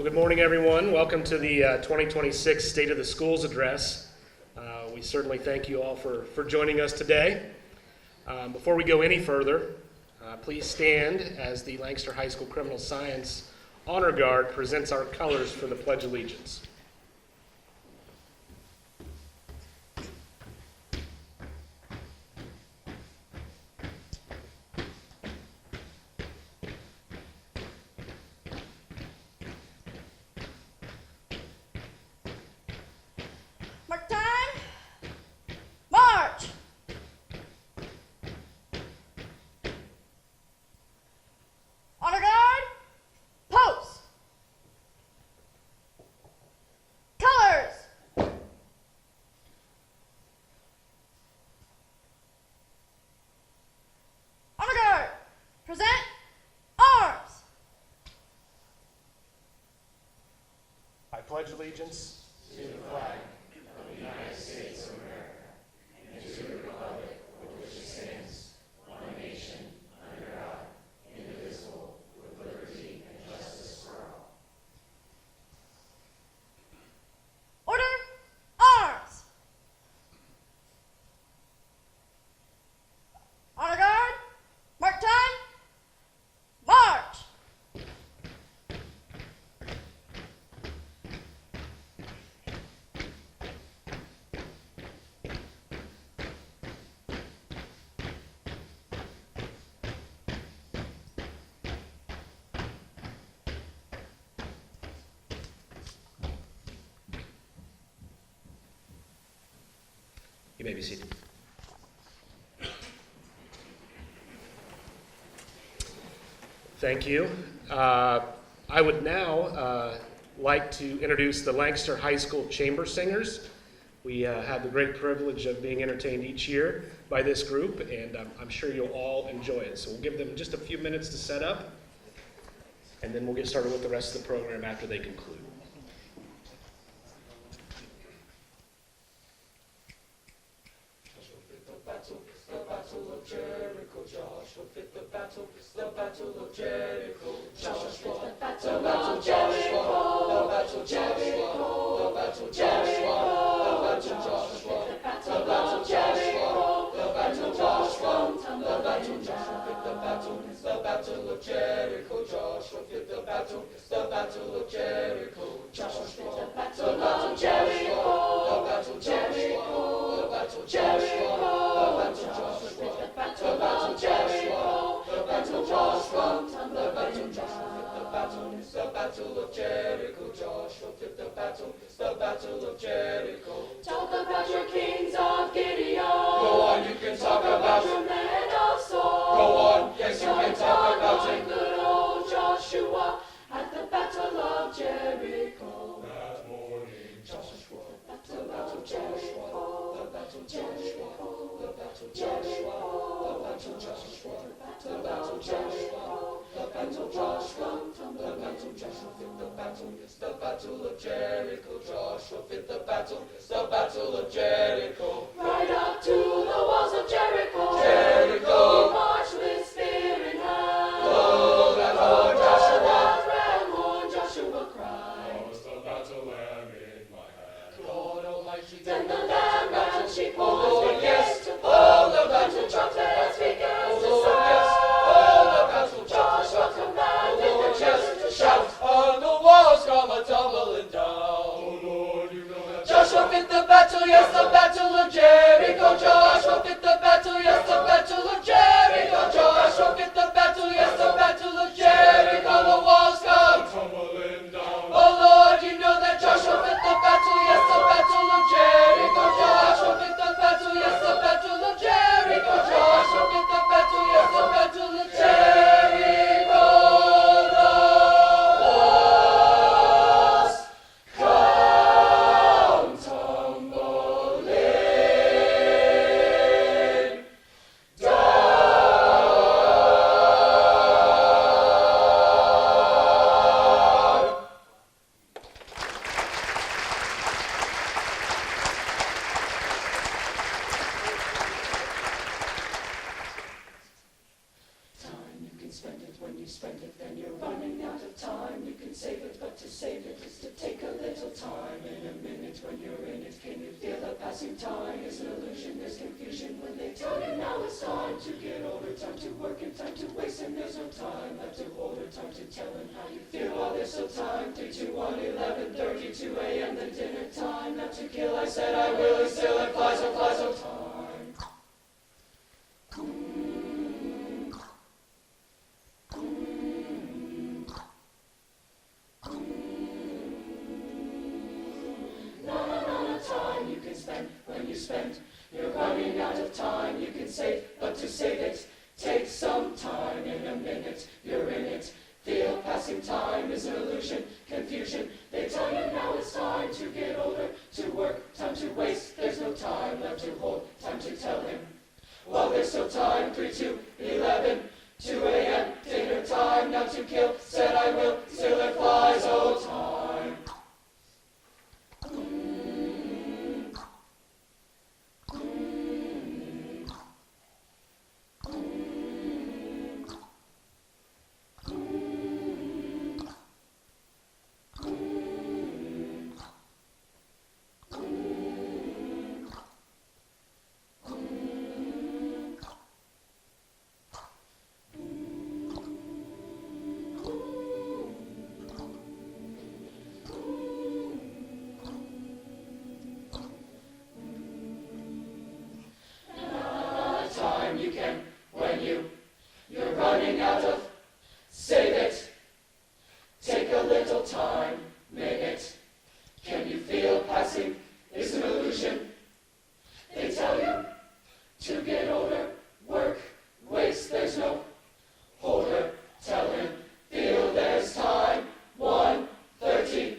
Well, good morning, everyone. Welcome to the 2026 State of the Schools Address. We certainly thank you all for joining us today. Before we go any further, please stand as the Lancaster High School Criminal Science Honor Guard presents our colors for the Pledge of Allegiance. Pledge allegiance to the flag of the United States of America and to the republic for which it stands, one nation, under God, indivisible, with liberty and justice for all. Order, arms! Honor guard, mark time, march! You may be seated. Thank you. I would now like to introduce the Lancaster High School Chamber Singers. We have the great privilege of being entertained each year by this group, and I'm sure you'll all enjoy it. So we'll give them just a few minutes to set up, and then we'll get started with the rest of the program after they conclude. The battle of Jericho, Joshua fit the battle, the battle of Jericho, Joshua, the battle of Jericho, the battle Jericho, the battle Jericho, the battle Joshua, the battle Jericho, the battle Joshua, the battle Joshua fit the battle, the battle of Jericho, Joshua fit the battle of Jericho, Joshua fit the battle of Jericho, the battle Jericho, the battle Jericho, the battle Joshua fit the battle Jericho, the battle Joshua, the battle Joshua fit the battle of Jericho, Joshua fit the battle of Jericho. Talk about your kings of Gideon. Go on, you can talk about your men of Saul. Go on, yes, you can talk about it. Good old Joshua at the battle of Jericho. That morning, Joshua, The battle of Jericho. the battle Joshua, the battle Joshua, the battle Joshua, the battle Joshua, the battle Joshua, the battle Joshua fit the battle, it's the battle of Jericho, Joshua fit the battle of Jericho. Right up to the walls of Jericho. Jericho. He marched with spear in hand. Oh, that Lord Joshua. Ram horn, Joshua cried. Was the battle lamb in my hand. God Almighty, Then the lamb and sheep oh, horns yes, began to oh, blow. the battle Trumpets began to oh, sound. yes, oh, the battle Joshua commanded oh, the children to shout. and the walls come a-tumbling down. Oh, Lord, you know that Joshua fit the battle, yes, the battle of Jericho. Joshua fit the battle, yes, the battle when you spend it, then you're running out of time. You can save it, but to save it is to take a little time. In a minute when you're in it, can you feel the passing time? It's an illusion, there's confusion when they tell you now it's time to get older, time to work and time to waste, and there's no time left to hold or time to tell them how you feel while there's still time. 3, 2, 1, 11:30, 2 a.m. then dinner time. Not to kill, I said I will, and still it flies, oh time. Time you can spend when you spend. You're running out of time you can save, but to save it takes some time. In a minute you're in it. Feel passing time is an illusion, confusion. They tell you now it's time to get older, to work, time to waste. There's no time left to hold, time to tell him. While there's still time, 3, 2, 11, 2 a.m. dinner time. Not to kill, said I will, still it flies, oh time. You can, when you're running out of, save it, take a little time, minute, can you feel passing is an illusion, they tell you, to get older, work, waste, there's no holder, tell him, feel there's time, 1:30,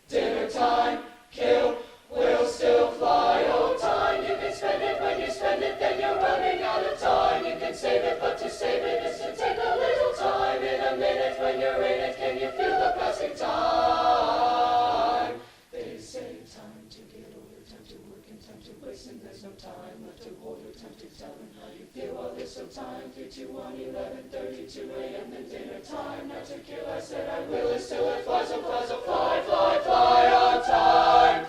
dinner time, kill, will still fly, oh time, you can spend it when you spend it, then you're running out of time, you can save it, but to save it is to take a little time, in a minute when you're in it, can you feel the passing time? They say time to get older, time to work and time to waste, and there's no time left to hold or time to tell them how you feel while there's still time, 3, 2, 1, 11:30, 2 a.m. then dinner time, not to kill, I said I will, and still it flies, oh flies, oh fly, fly, fly on time.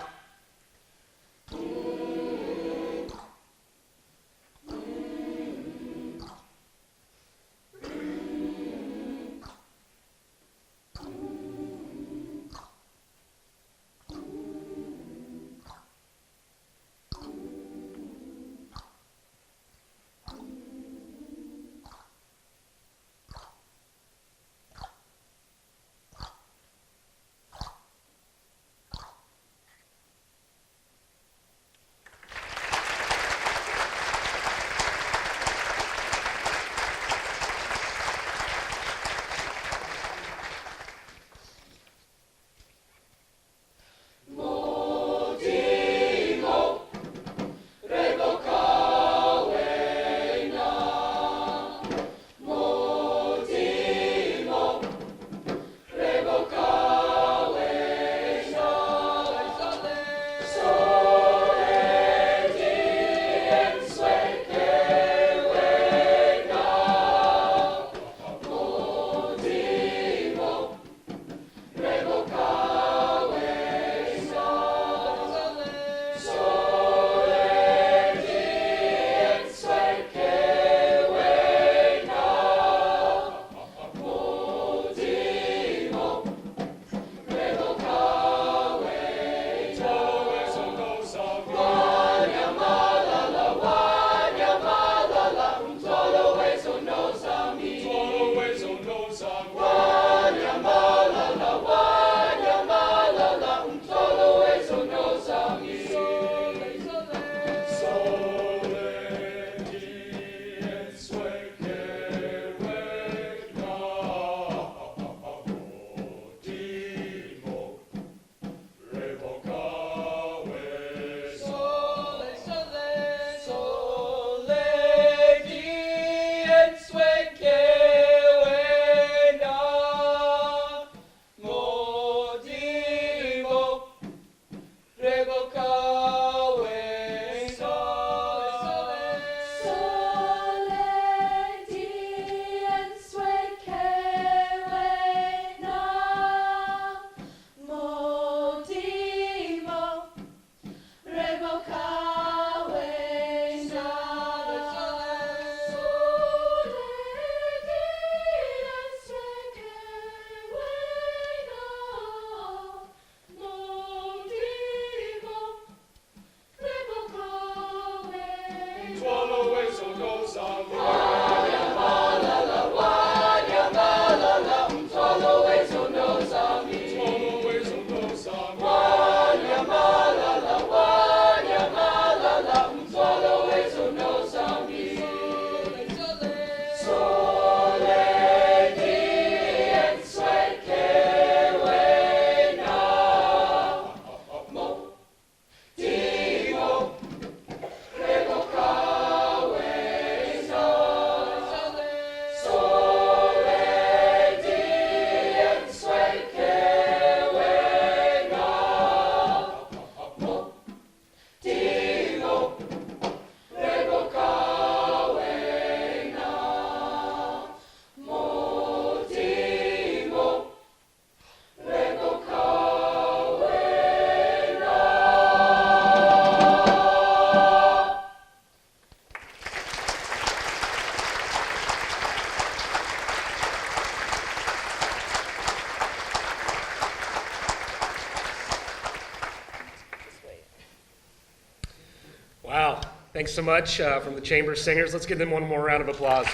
Thanks so much from the Chamber Singers. Let's give them one more round of applause.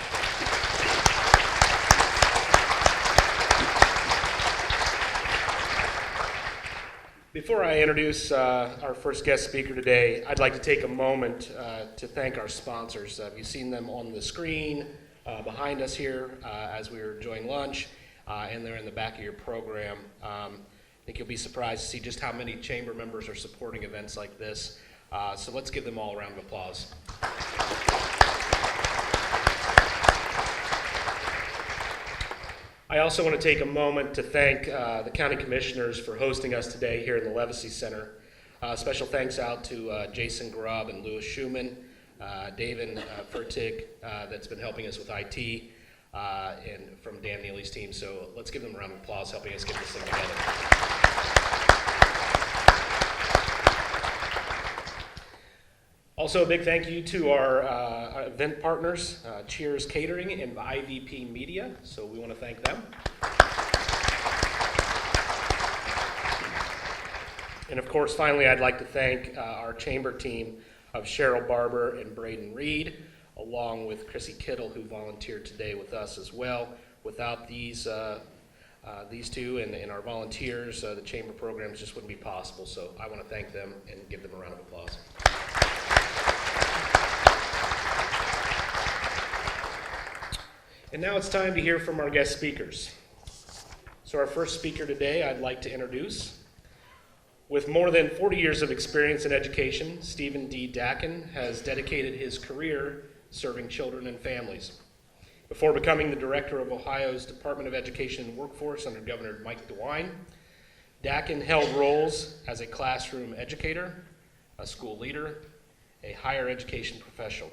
Before I introduce our first guest speaker today, I'd like to take a moment to thank our sponsors. You've seen them on the screen behind us here as we were enjoying lunch, and they're in the back of your program. I think you'll be surprised to see just how many Chamber members are supporting events like this. So let's give them all a round of applause. I also want to take a moment to thank the county commissioners for hosting us today here in the Levacy Center. Special thanks out to Jason Grubb and Louis Schumann, David Fertig, that's been helping us with IT, and from Dan Neely's team. So let's give them a round of applause helping us get this thing together. Also, a big thank you to our event partners, Cheers Catering and IVP Media. So we want to thank them. And of course, finally, I'd like to thank our chamber team of Cheryl Barber and Braden Reed, along with Chrissy Kittle, who volunteered today with us as well. Without these two and our volunteers, the chamber programs just wouldn't be possible. So I want to thank them and give them a round of applause. And now it's time to hear from our guest speakers. So our first speaker today I'd like to introduce. With more than 40 years of experience in education, Stephen D. Dackin has dedicated his career serving children and families. Before becoming the director of Ohio's Department of Education and Workforce under Governor Mike DeWine, Dackin held roles as a classroom educator, a school leader, a higher education professional.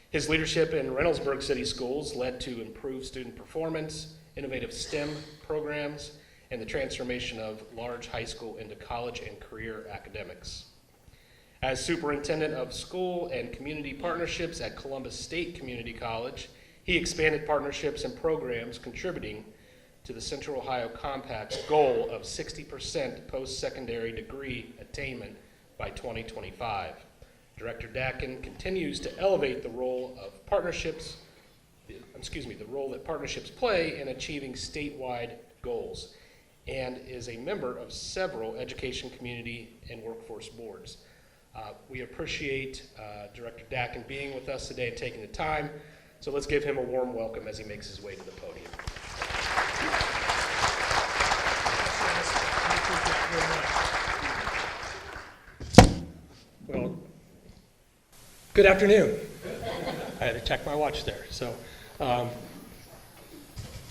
His leadership in Reynoldsburg City Schools led to improved student performance, innovative STEM programs, and the transformation of large high school into college and career academics. As superintendent of school and community partnerships at Columbus State Community College, he expanded partnerships and programs contributing to the Central Ohio Compact's goal of 60% post-secondary degree attainment by 2025. Director Dackin continues to elevate the role that partnerships play in achieving statewide goals, and is a member of several education, community, and workforce boards. We appreciate Director Dackin being with us today and taking the time, so let's give him a warm welcome as he makes his way to the podium. Well, good afternoon. I had to check my watch there. So,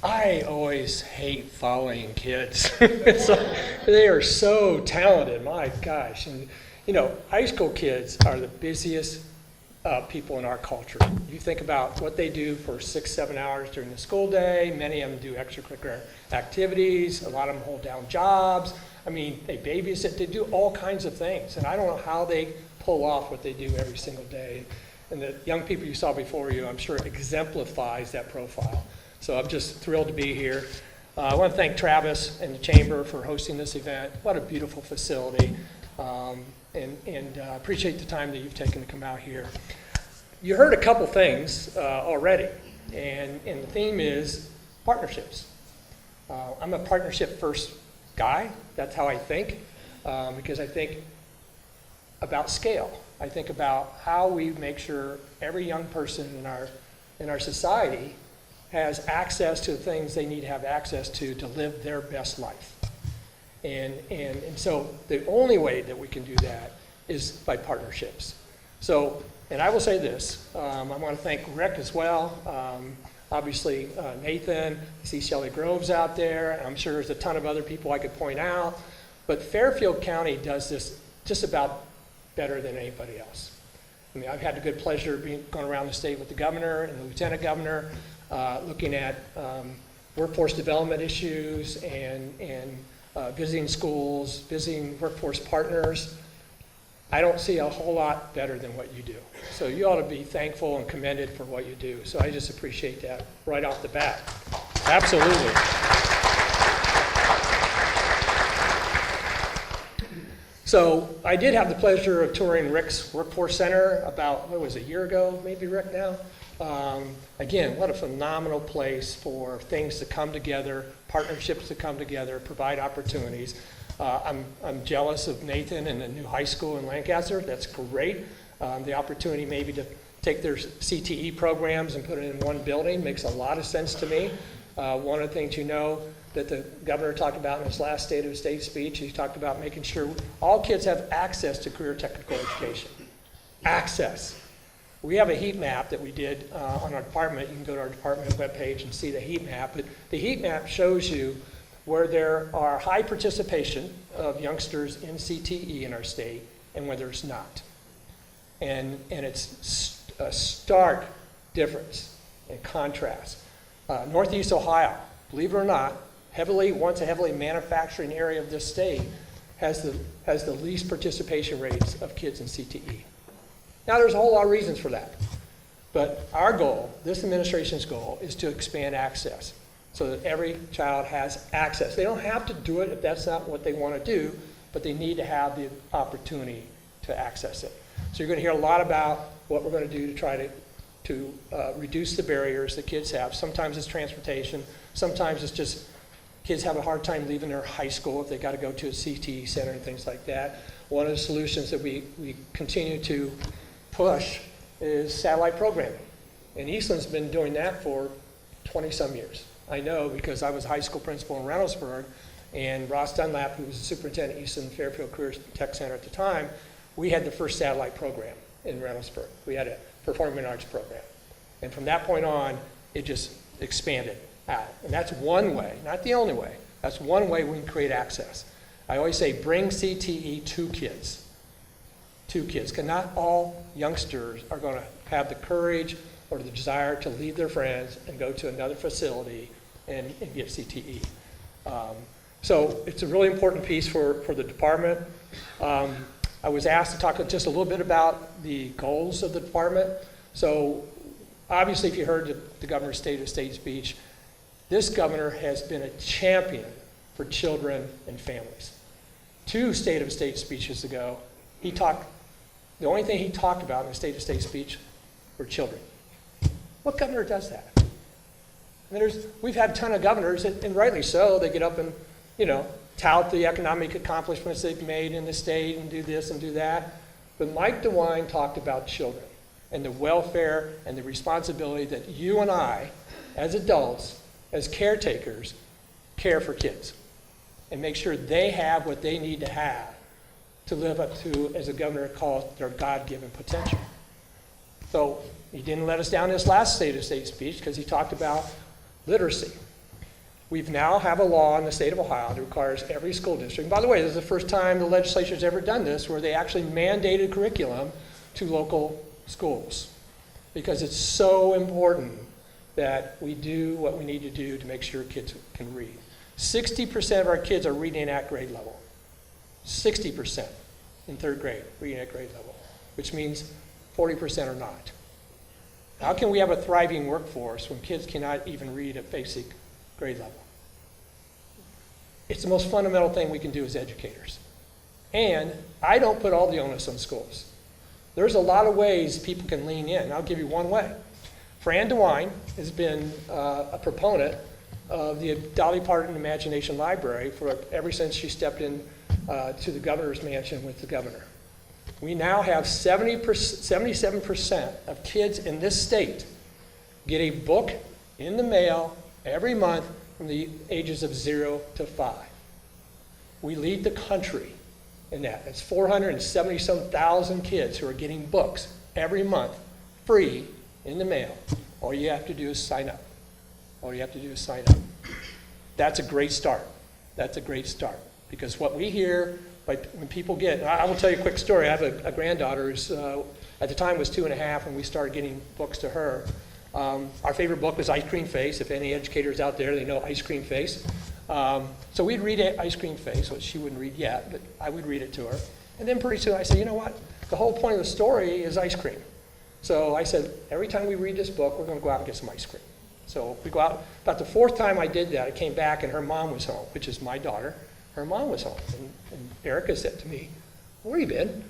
I always hate following kids. They are so talented, my gosh. And, you know, high school kids are the busiest people in our culture. You think about what they do for 6-7 hours during the school day. Many of them do extracurricular activities. A lot of them hold down jobs. I mean, they babysit. They do all kinds of things. And I don't know how they pull off what they do every single day. And the young people you saw before you, I'm sure, exemplifies that profile. So I'm just thrilled to be here. I want to thank Travis and the Chamber for hosting this event. What a beautiful facility. And appreciate the time that you've taken to come out here. You heard a couple things already, and the theme is partnerships. I'm a partnership first guy. That's how I think, because I think about scale. I think about how we make sure every young person in our society has access to the things they need to have access to live their best life. And so the only way that we can do that is by partnerships. So, and I will say this, I want to thank Rick as well. Obviously, Nathan, I see Shelley Groves out there, and I'm sure there's a ton of other people I could point out. But Fairfield County does this just about better than anybody else. I mean, I've had the good pleasure of going around the state with the governor and the lieutenant governor, looking at workforce development issues and visiting schools, visiting workforce partners. I don't see a whole lot better than what you do. So you ought to be thankful and commended for what you do. So I just appreciate that right off the bat. Absolutely. So I did have the pleasure of touring Rick's Workforce Center about, what was it, a year ago, maybe, Rick, now? Again, what a phenomenal place for things to come together, partnerships to come together, provide opportunities. I'm jealous of Nathan and the new high school in Lancaster. That's great. The opportunity maybe to take their CTE programs and put it in one building makes a lot of sense to me. One of the things that the governor talked about in his last State of the State speech, he talked about making sure all kids have access to career technical education. Access. We have a heat map that we did on our department. You can go to our department webpage and see the heat map. But the heat map shows you where there are high participation of youngsters in CTE in our state and where there's not. And it's a stark difference and contrast. Northeast Ohio, believe it or not, once a heavily manufacturing area of this state, has the least participation rates of kids in CTE. Now, there's a whole lot of reasons for that. But our goal, this administration's goal, is to expand access so that every child has access. They don't have to do it if that's not what they want to do, but they need to have the opportunity to access it. So you're going to hear a lot about what we're going to do to try to reduce the barriers that kids have. Sometimes it's transportation. Sometimes it's just kids have a hard time leaving their high school if they got to go to a CTE center and things like that. One of the solutions that we continue to push is satellite programming. And Eastland's been doing that for 20-some years. I know because I was a high school principal in Reynoldsburg, and Ross Dunlap, who was the superintendent at Eastland Fairfield Career Tech Center at the time, we had the first satellite program in Reynoldsburg. We had a performing arts program. And from that point on, it just expanded out. And that's one way, not the only way. That's one way we can create access. I always say bring CTE to kids. To kids, because not all youngsters are going to have the courage or the desire to leave their friends and go to another facility and get CTE. So it's a really important piece for the department. I was asked to talk just a little bit about the goals of the department. So obviously, if you heard the governor's State of the State speech, this governor has been a champion for children and families. 2 State of the State speeches ago, the only thing he talked about in the State of the State speech were children. What governor does that? I mean, we've had a ton of governors, and rightly so, they get up and, tout the economic accomplishments they've made in the state and do this and do that. But Mike DeWine talked about children and the welfare and the responsibility that you and I, as adults, as caretakers, care for kids and make sure they have what they need to have to live up to, as the governor calls, their God-given potential. So he didn't let us down in his last State of the State speech because he talked about literacy. We now have a law in the state of Ohio that requires every school district. And by the way, this is the first time the legislature's ever done this, where they actually mandated curriculum to local schools, because it's so important that we do what we need to do to make sure kids can read. 60% of our kids are reading at grade level. 60% in 3rd grade, reading at grade level, which means 40% are not. How can we have a thriving workforce when kids cannot even read at basic grade level? It's the most fundamental thing we can do as educators. And I don't put all the onus on schools. There's a lot of ways people can lean in. I'll give you one way. Fran DeWine has been a proponent of the Dolly Parton Imagination Library ever since she stepped in to the governor's mansion with the governor. We now have 77% of kids in this state get a book in the mail every month from the ages of 0 to 5. We lead the country in that. It's 470-some-thousand kids who are getting books every month, free, in the mail. All you have to do is sign up. All you have to do is sign up. That's a great start. That's a great start. Because what we hear, when people get, I will tell you a quick story. I have a granddaughter who's, at the time was 2.5, and we started getting books to her. Our favorite book was Ice Cream Face. If any educators out there, they know Ice Cream Face. So we'd read Ice Cream Face, which she wouldn't read yet, but I would read it to her. And then pretty soon I said, you know what? The whole point of the story is ice cream. So I said, every time we read this book, we're going to go out and get some ice cream. So we go out. About the 4th time I did that, I came back and her mom was home, which is my daughter. Her mom was home. And Erica said to me, Where you been?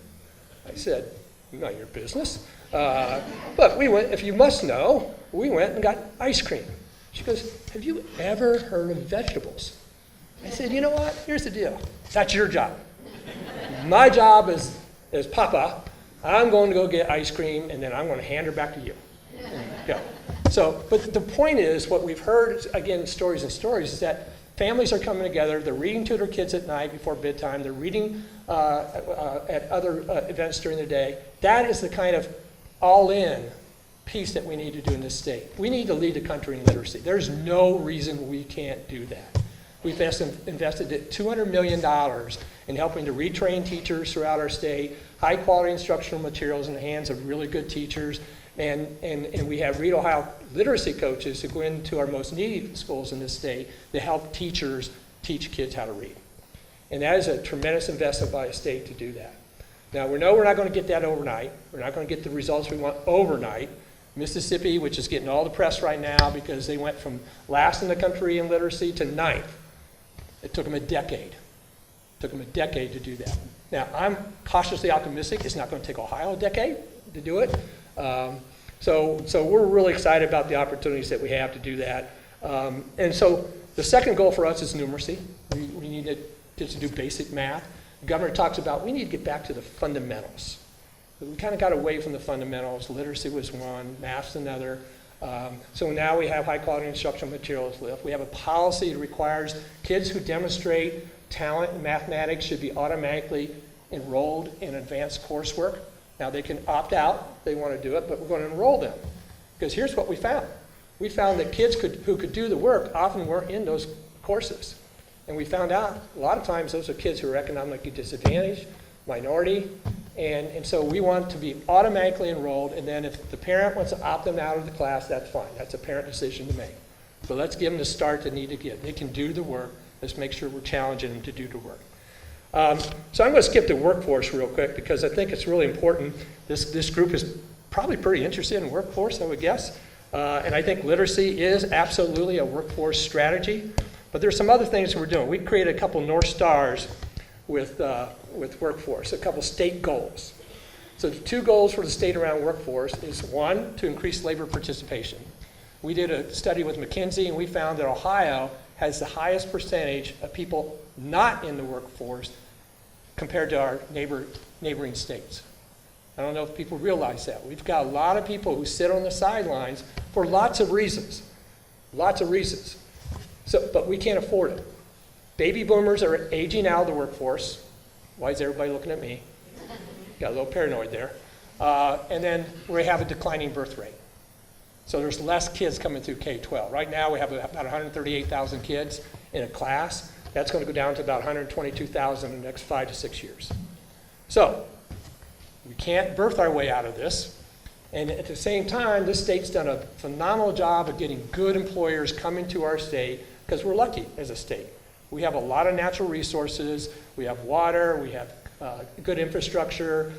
I said, not your business. But we went, if you must know, we went and got ice cream. She goes, have you ever heard of vegetables? I said, you know what? Here's the deal. That's your job. My job is Papa. I'm going to go get ice cream, and then I'm going to hand her back to you. Go. So, but the point is, what we've heard, again, stories and stories, is that families are coming together. They're reading to their kids at night before bedtime. They're reading at other events during the day. That is the kind of all-in piece that we need to do in this state. We need to lead the country in literacy. There's no reason we can't do that. We've invested $200 million in helping to retrain teachers throughout our state, high-quality instructional materials in the hands of really good teachers, and we have Read Ohio literacy coaches who go into our most needy schools in this state to help teachers teach kids how to read. And that is a tremendous investment by a state to do that. Now, we know we're not going to get that overnight. We're not going to get the results we want overnight. Mississippi, which is getting all the press right now because they went from last in the country in literacy to 9th. It took them a decade. It took them a decade to do that. Now, I'm cautiously optimistic. It's not going to take Ohio a decade to do it. So we're really excited about the opportunities that we have to do that. And so the second goal for us is numeracy. We need to just do basic math. The governor talks about we need to get back to the fundamentals. We kind of got away from the fundamentals. Literacy was one, math's another. So now we have high-quality instructional materials lift. We have a policy that requires kids who demonstrate talent in mathematics should be automatically enrolled in advanced coursework. Now they can opt out if they want to do it, but we're going to enroll them. Because here's what we found. We found that kids who could do the work often weren't in those courses. And we found out a lot of times those are kids who are economically disadvantaged, minority, and so we want to be automatically enrolled, and then if the parent wants to opt them out of the class, that's fine. That's a parent decision to make. But let's give them the start they need to get. They can do the work. Let's make sure we're challenging them to do the work. So I'm going to skip the workforce real quick because I think it's really important. This group is probably pretty interested in workforce, I would guess. And I think literacy is absolutely a workforce strategy. But there's some other things we're doing. We created a couple North Stars with workforce, a couple state goals. So the two goals for the state around workforce is one, to increase labor participation. We did a study with McKinsey and we found that Ohio has the highest percentage of people not in the workforce compared to our neighboring states. I don't know if people realize that. We've got a lot of people who sit on the sidelines for lots of reasons. Lots of reasons. But we can't afford it. Baby boomers are aging out of the workforce. Why is everybody looking at me? Got a little paranoid there. And then we have a declining birth rate. So there's less kids coming through K-12. Right now we have about 138,000 kids in a class. That's going to go down to about 122,000 in the next 5 to 6 years. So we can't birth our way out of this. And at the same time, this state's done a phenomenal job of getting good employers coming to our state because we're lucky as a state. We have a lot of natural resources. We have water. We have good infrastructure,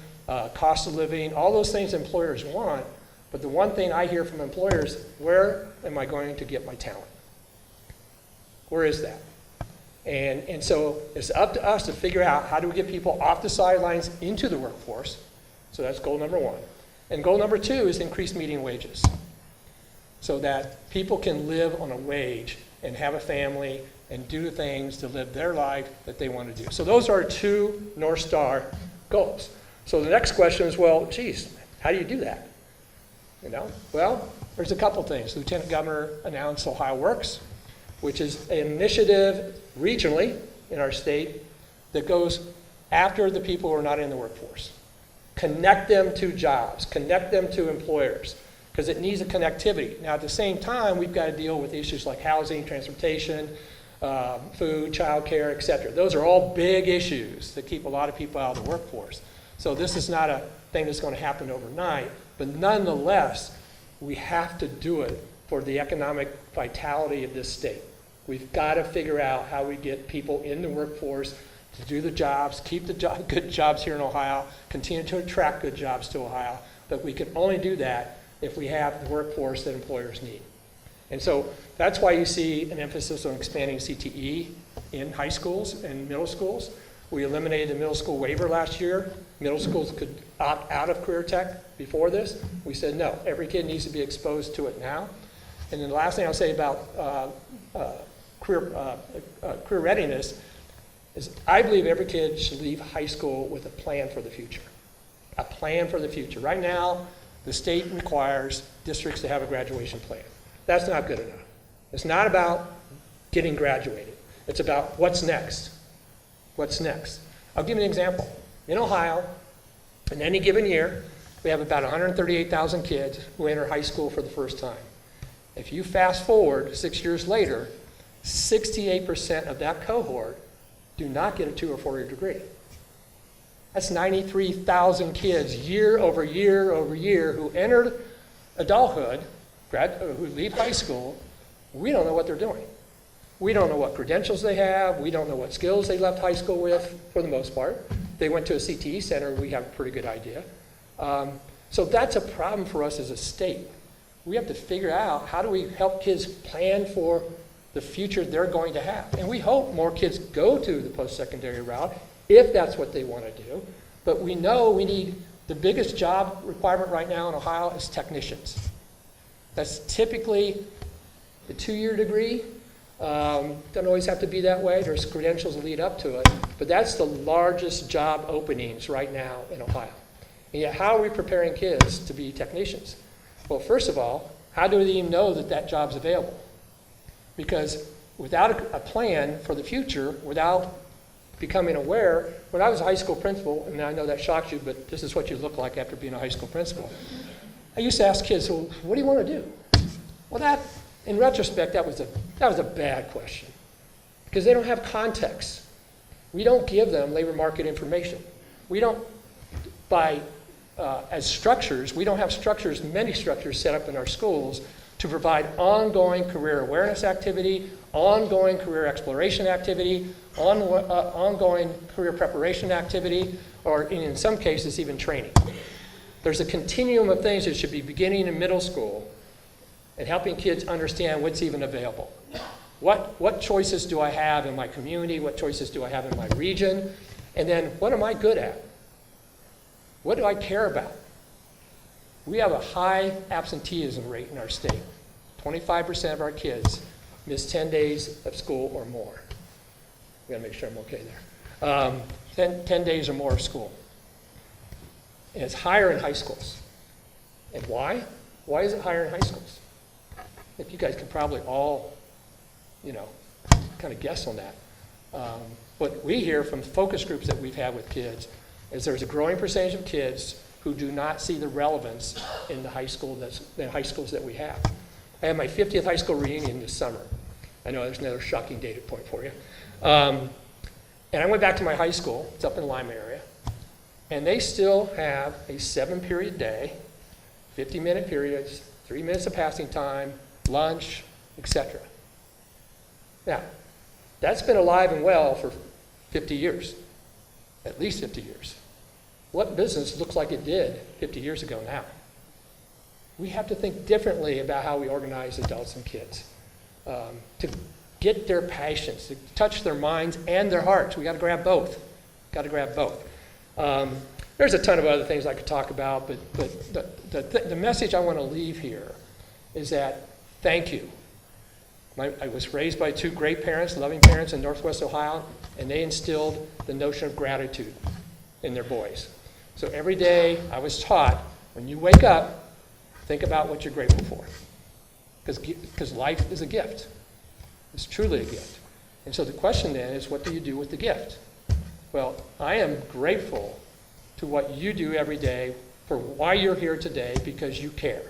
cost of living, all those things employers want. But the one thing I hear from employers, where am I going to get my talent? Where is that? And so it's up to us to figure out how do we get people off the sidelines into the workforce. So that's goal number one. And goal number two is increase median wages so that people can live on a wage and have a family and do things to live their life that they want to do. So those are our two North Star goals. So the next question is, well, geez, how do you do that? You know, well, there's a couple things. Lieutenant Governor announced Ohio Works, which is an initiative regionally in our state that goes after the people who are not in the workforce. Connect them to jobs, connect them to employers, because it needs a connectivity. Now, at the same time, we've got to deal with issues like housing, transportation, food, childcare, et cetera. Those are all big issues that keep a lot of people out of the workforce. So this is not a thing that's going to happen overnight, but nonetheless, we have to do it for the economic vitality of this state. We've got to figure out how we get people in the workforce to do the jobs, keep the good jobs here in Ohio, continue to attract good jobs to Ohio, but we can only do that if we have the workforce that employers need. And so that's why you see an emphasis on expanding CTE in high schools and middle schools. We eliminated the middle school waiver last year. Middle schools could opt out of career tech before this. We said, no, every kid needs to be exposed to it now. And then the last thing I'll say about career readiness is I believe every kid should leave high school with a plan for the future. A plan for the future. Right now, the state requires districts to have a graduation plan. That's not good enough. It's not about getting graduated. It's about what's next. What's next? I'll give you an example. In Ohio, in any given year, we have about 138,000 kids who enter high school for the first time. If you fast forward 6 years later, 68% of that cohort do not get a 2 or 4-year degree. That's 93,000 kids year over year over year who entered adulthood, who leave high school. We don't know what they're doing. We don't know what credentials they have. We don't know what skills they left high school with, for the most part. They went to a CTE center. We have a pretty good idea. So that's a problem for us as a state. We have to figure out how do we help kids plan for the future they're going to have. And we hope more kids go to the post-secondary route if that's what they want to do. But we know we need, the biggest job requirement right now in Ohio is technicians. That's typically the 2-year degree. Doesn't always have to be that way. There's credentials that lead up to it. But that's the largest job openings right now in Ohio. And yet, how are we preparing kids to be technicians? Well, first of all, how do they even know that that job's available? Because without a plan for the future, without becoming aware, when I was a high school principal, and I know that shocks you, but this is what you look like after being a high school principal. I used to ask kids, well, what do you want to do? Well, that, in retrospect, that was a bad question. Because they don't have context. We don't give them labor market information. We don't, as structures, we don't have structures, many structures set up in our schools to provide ongoing career awareness activity, ongoing career exploration activity, ongoing career preparation activity, or in some cases, even training. There's a continuum of things that should be beginning in middle school and helping kids understand what's even available. What choices do I have in my community? What choices do I have in my region? And then what am I good at? What do I care about? We have a high absenteeism rate in our state. 25% of our kids miss 10 days of school or more. We gotta make sure I'm okay there. 10 days or more of school. And it's higher in high schools. And why? Why is it higher in high schools? If you guys can probably all, kind of guess on that. What we hear from focus groups that we've had with kids is there's a growing percentage of kids who do not see the relevance in the high schools that we have. I had my 50th high school reunion this summer. I know there's another shocking data point for you. And I went back to my high school. It's up in the Lima area. And they still have a 7-period day, 50-minute periods, 3 minutes of passing time, lunch, etc. Now, that's been alive and well for 50 years, at least 50 years. What business looks like it did 50 years ago now? We have to think differently about how we organize adults and kids to get their passions, to touch their minds and their hearts. We got to grab both. There's a ton of other things I could talk about, but the message I want to leave here is that thank you. I was raised by 2 great parents, loving parents in Northwest Ohio, and they instilled the notion of gratitude in their boys. So every day I was taught, when you wake up, think about what you're grateful for. Because life is a gift. It's truly a gift. And so the question then is, what do you do with the gift? Well, I am grateful to what you do every day for why you're here today, because you care.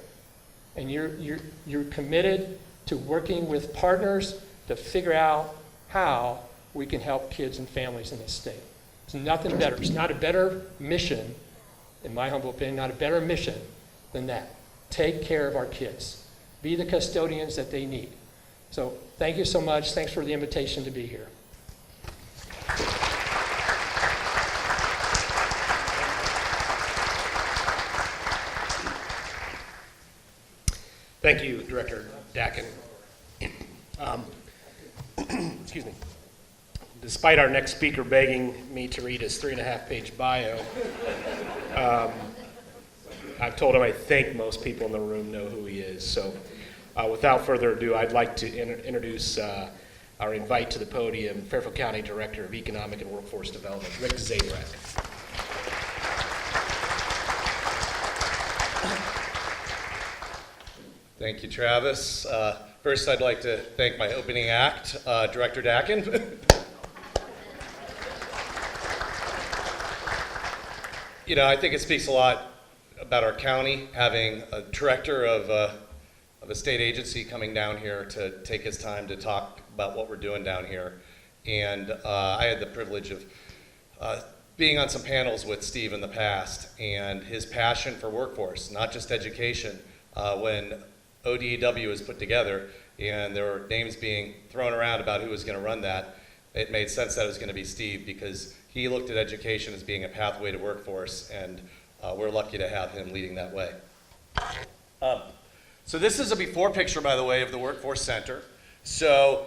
And you're committed to working with partners to figure out how we can help kids and families in this state. It's nothing better. It's not a better mission, in my humble opinion, not a better mission than that. Take care of our kids. Be the custodians that they need. So thank you so much. Thanks for the invitation to be here. Thank you, Director Dackin. Excuse me. despite our next speaker begging me to read his 3.5-page bio, I've told him I think most people in the room know who he is. So without further ado, I'd like to introduce our invite to the podium, Fairfield County Director of Economic and Workforce Development, Rick Szabrak. Thank you, Travis. First, I'd like to thank my opening act, Director Dackin. You know, I think it speaks a lot about our county having a director of a state agency coming down here to take his time to talk about what we're doing down here. And I had the privilege of being on some panels with Steve in the past, and his passion for workforce, not just education. When ODEW was put together and there were names being thrown around about who was going to run that, it made sense that it was going to be Steve, because he looked at education as being a pathway to workforce, and we're lucky to have him leading that way. So this is a before picture, by the way, of the Workforce Center. So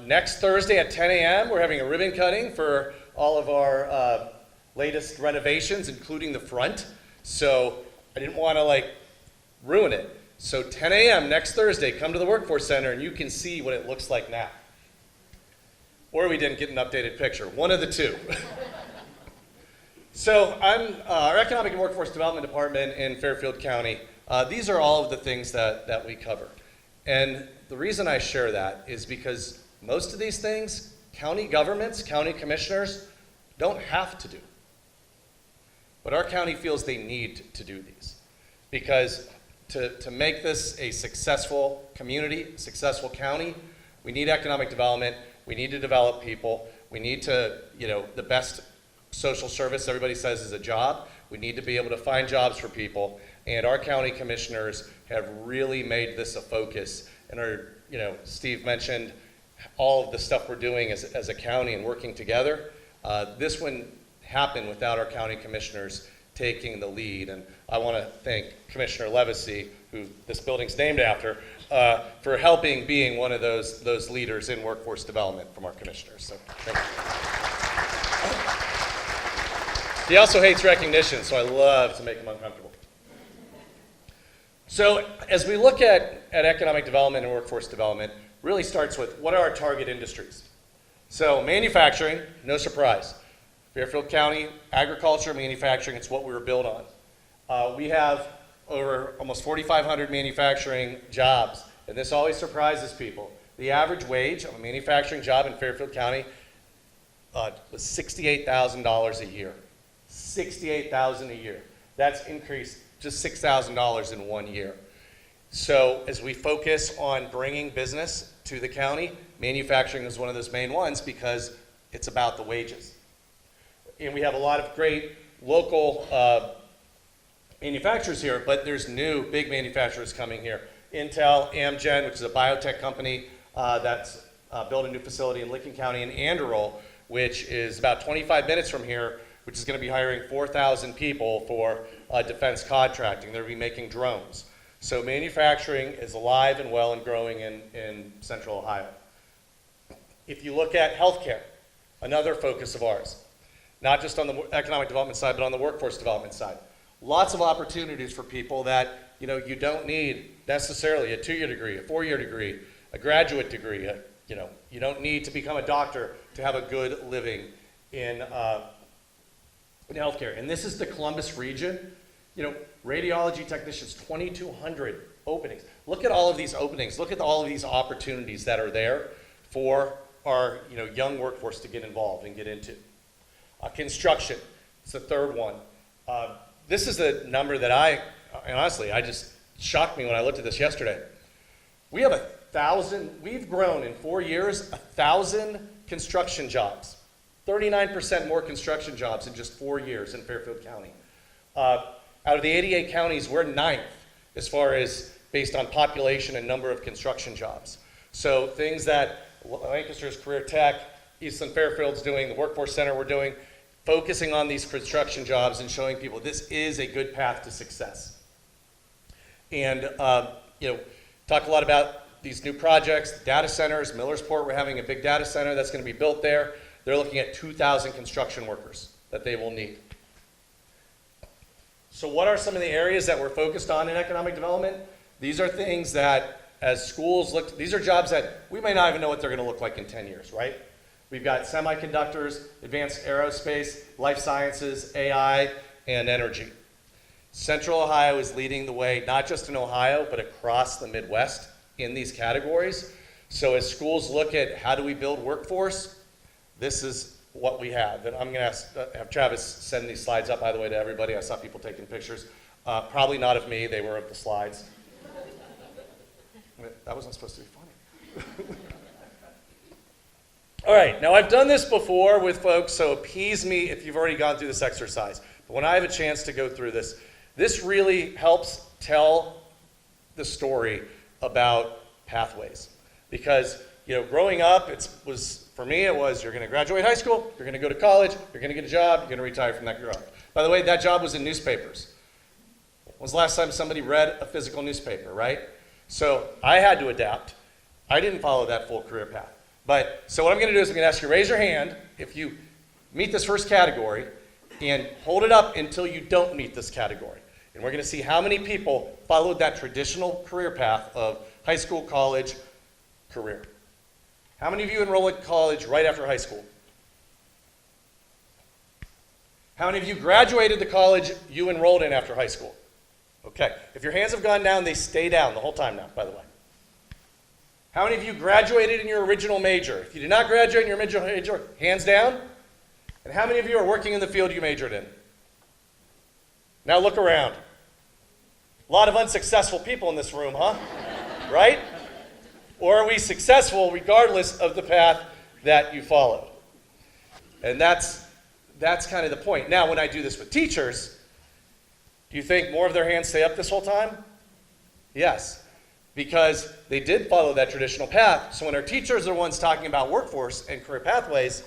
next Thursday at 10 a.m., we're having a ribbon cutting for all of our latest renovations, including the front. So I didn't want to ruin it. So 10 a.m. next Thursday, come to the Workforce Center and you can see what it looks like now. Or we didn't get an updated picture, one of the two. So I'm our Economic and Workforce Development Department in Fairfield County. These are all of the things that we cover. And the reason I share that is because most of these things, county governments, county commissioners don't have to do. But our county feels they need to do these. Because to make this a successful community, successful county, we need economic development, we need to develop people, we need to, the best social service everybody says is a job. We need to be able to find jobs for people, and our county commissioners have really made this a focus. And Steve mentioned all of the stuff we're doing as a county and working together. This wouldn't happen without our county commissioners taking the lead. And I want to thank Commissioner Levacy, who this building's named after, for helping being one of those leaders in workforce development from our commissioners. So thank you. He also hates recognition, so I love to make him uncomfortable. So as we look at economic development and workforce development, really starts with what are our target industries? So manufacturing, no surprise. Fairfield County, agriculture, manufacturing, it's what we were built on. We have over almost 4,500 manufacturing jobs, and this always surprises people. The average wage of a manufacturing job in Fairfield County was $68,000 a year. $68,000 a year. That's increased just $6,000 in 1 year. So as we focus on bringing business to the county, manufacturing is one of those main ones because it's about the wages. And we have a lot of great local manufacturers here, but there's new big manufacturers coming here. Intel, Amgen, which is a biotech company that's built a new facility in Licking County, and Anderle, which is about 25 minutes from here, which is going to be hiring 4,000 people for defense contracting. They'll be making drones. So manufacturing is alive and well and growing in Central Ohio. If you look at healthcare, another focus of ours, not just on the economic development side, but on the workforce development side. Lots of opportunities for people that you don't need necessarily a 2-year degree, a 4-year degree, a graduate degree. You don't need to become a doctor to have a good living in healthcare. And this is the Columbus region. Radiology technicians, 2,200 openings. Look at all of these openings. Look at all of these opportunities that are there for our young workforce to get involved and get into. Construction, it's the third one. This is a number that honestly, I just shocked me when I looked at this yesterday. We have 1,000, we've grown in 4 years, 1,000 construction jobs. 39% more construction jobs in just 4 years in Fairfield County. Out of the 88 counties, we're 9th as far as based on population and number of construction jobs. So things that Lancaster's Career Tech, Eastland Fairfield's doing, the Workforce Center we're doing, focusing on these construction jobs and showing people this is a good path to success. And talk a lot about these new projects, data centers. Millersport, we're having a big data center that's going to be built there. they're looking at 2,000 construction workers that they will need. So what are some of the areas that we're focused on in economic development? These are things that, as schools look, these are jobs that we may not even know what they're going to look like in 10 years, right? We've got semiconductors, advanced aerospace, life sciences, AI, and energy. Central Ohio is leading the way, not just in Ohio, but across the Midwest in these categories. So as schools look at how do we build workforce, this is what we have. And I'm going to have Travis send these slides up, by the way, to everybody. I saw people taking pictures. Probably not of me. They were of the slides. That wasn't supposed to be funny. All right, now I've done this before with folks, so appease me if you've already gone through this exercise. But when I have a chance to go through this, this really helps tell the story about pathways. Because, you know, growing up, for me, it was you're going to graduate high school, you're going to go to college, you're going to get a job, you're going to retire from that job. By the way, that job was in newspapers. When was the last time somebody read a physical newspaper, right? So I had to adapt. I didn't follow that full career path. So what I'm going to do is I'm going to ask you to raise your hand if you meet this first category and hold it up until you don't meet this category. And we're going to see how many people followed that traditional career path of high school, college, career. How many of you enrolled at college right after high school? How many of you graduated the college you enrolled in after high school? Okay. If your hands have gone down, they stay down the whole time now, by the way. How many of you graduated in your original major? If you did not graduate in your original major, hands down. And how many of you are working in the field you majored in? Now look around. A lot of unsuccessful people in this room, huh? Right? Or are we successful regardless of the path that you followed? And that's kind of the point. Now, when I do this with teachers, do you think more of their hands stay up this whole time? Yes. Because they did follow that traditional path. So when our teachers are the ones talking about workforce and career pathways,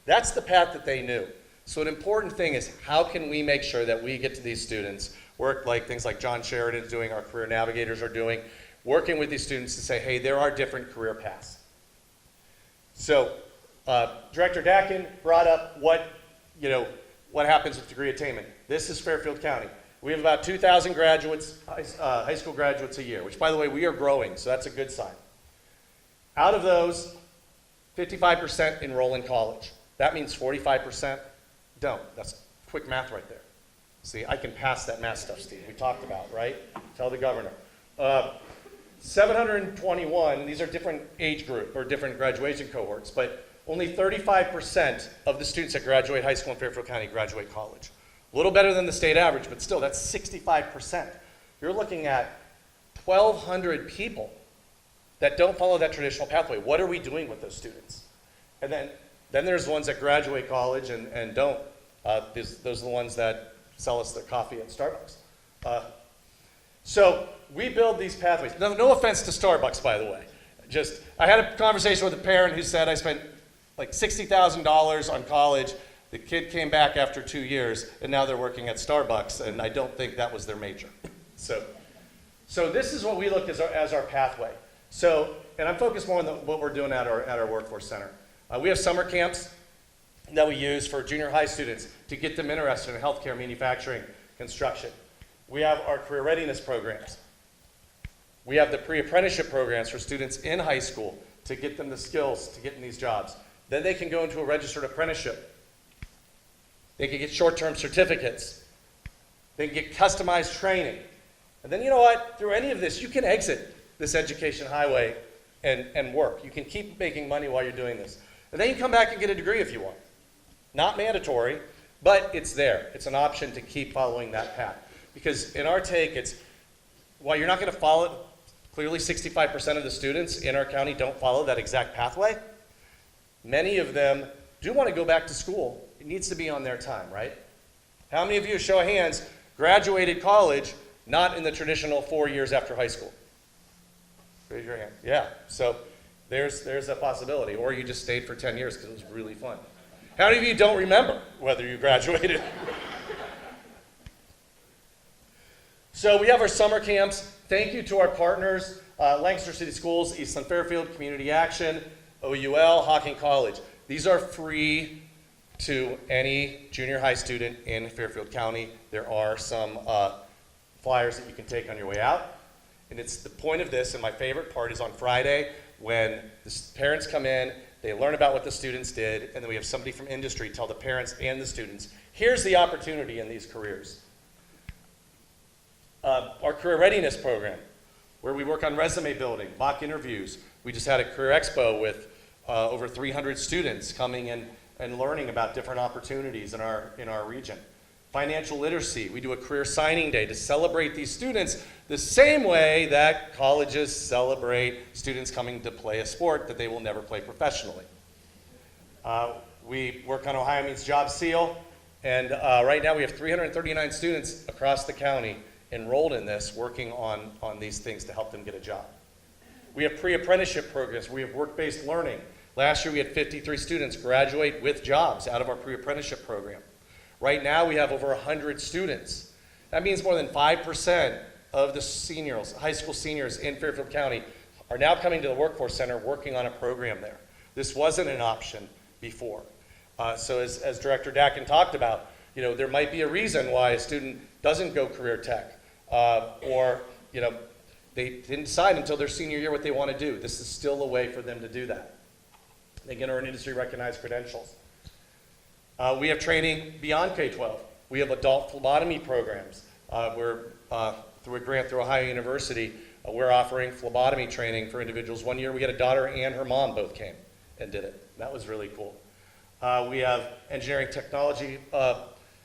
that's the path that they knew. So an important thing is how can we make sure that we get to these students, work like things like John Sheridan is doing, our career navigators are doing, working with these students to say, hey, there are different career paths. So Director Dackin brought up what happens with degree attainment. This is Fairfield County. We have about 2,000 graduates, high school graduates a year, which, by the way, we are growing, so that's a good sign. Out of those, 55% enroll in college. That means 45% don't. That's quick math right there. See, I can pass that math stuff, Steve. We talked about, right? Tell the governor. 721, these are different age group or different graduation cohorts, but only 35% of the students that graduate high school in Fairfield County graduate college. A little better than the state average, but still, that's 65%. You're looking at 1,200 people that don't follow that traditional pathway. What are we doing with those students? And then there's ones that graduate college and don't. Those are the ones that sell us their coffee at Starbucks. So we build these pathways. No offense to Starbucks, by the way. I had a conversation with a parent who said, I spent like $60,000 on college. The kid came back after 2 years, and now they're working at Starbucks, and I don't think that was their major. So this is what we look as our pathway. And I'm focused more on what we're doing at our workforce center. We have summer camps that we use for junior high students to get them interested in healthcare, manufacturing, construction. We have our career readiness programs. We have the pre-apprenticeship programs for students in high school to get them the skills to get in these jobs. Then they can go into a registered apprenticeship. They can get short-term certificates. They can get customized training. And then you know what? Through any of this, you can exit this education highway and work. You can keep making money while you're doing this. And then you come back and get a degree if you want. Not mandatory, but it's there. It's an option to keep following that path. Because in our take, while you're not going to follow, clearly 65% of the students in our county don't follow that exact pathway. Many of them do want to go back to school. It needs to be on their time, right? How many of you, show of hands, graduated college not in the traditional 4 years after high school? Raise your hand. Yeah, so there's a possibility. Or you just stayed for 10 years because it was really fun. How many of you don't remember whether you graduated? So we have our summer camps. Thank you to our partners, Lancaster City Schools, Eastland Fairfield, Community Action, OUL, Hocking College. these are free to any junior high student in Fairfield County. There are some flyers that you can take on your way out. And it's the point of this, and my favorite part is on Friday when the parents come in, they learn about what the students did, and then we have somebody from industry tell the parents and the students, here's the opportunity in these careers. Our career readiness program, where we work on resume building, mock interviews. We just had a career expo with over 300 students coming in and learning about different opportunities in our region. Financial literacy, we do a career signing day to celebrate these students the same way that colleges celebrate students coming to play a sport that they will never play professionally. We work on Ohio Means Job Seal, and right now we have 339 students across the county enrolled in this, working on these things to help them get a job. We have pre-apprenticeship programs. We have work-based learning. Last year we had 53 students graduate with jobs out of our pre-apprenticeship program. Right now we have over 100 students. That means more than 5% of the seniors, high school seniors in Fairfield County are now coming to the Workforce Center working on a program there. This wasn't an option before. So as Director Dackin talked about, there might be a reason why a student doesn't go career tech, or they didn't decide until their senior year what they want to do. This is still a way for them to do that. They can earn industry recognized credentials. We have training beyond K-12. We have adult phlebotomy programs. We're through a grant through Ohio University, we're offering phlebotomy training for individuals. One year we had a daughter and her mom both came and did it. That was really cool. We have engineering technology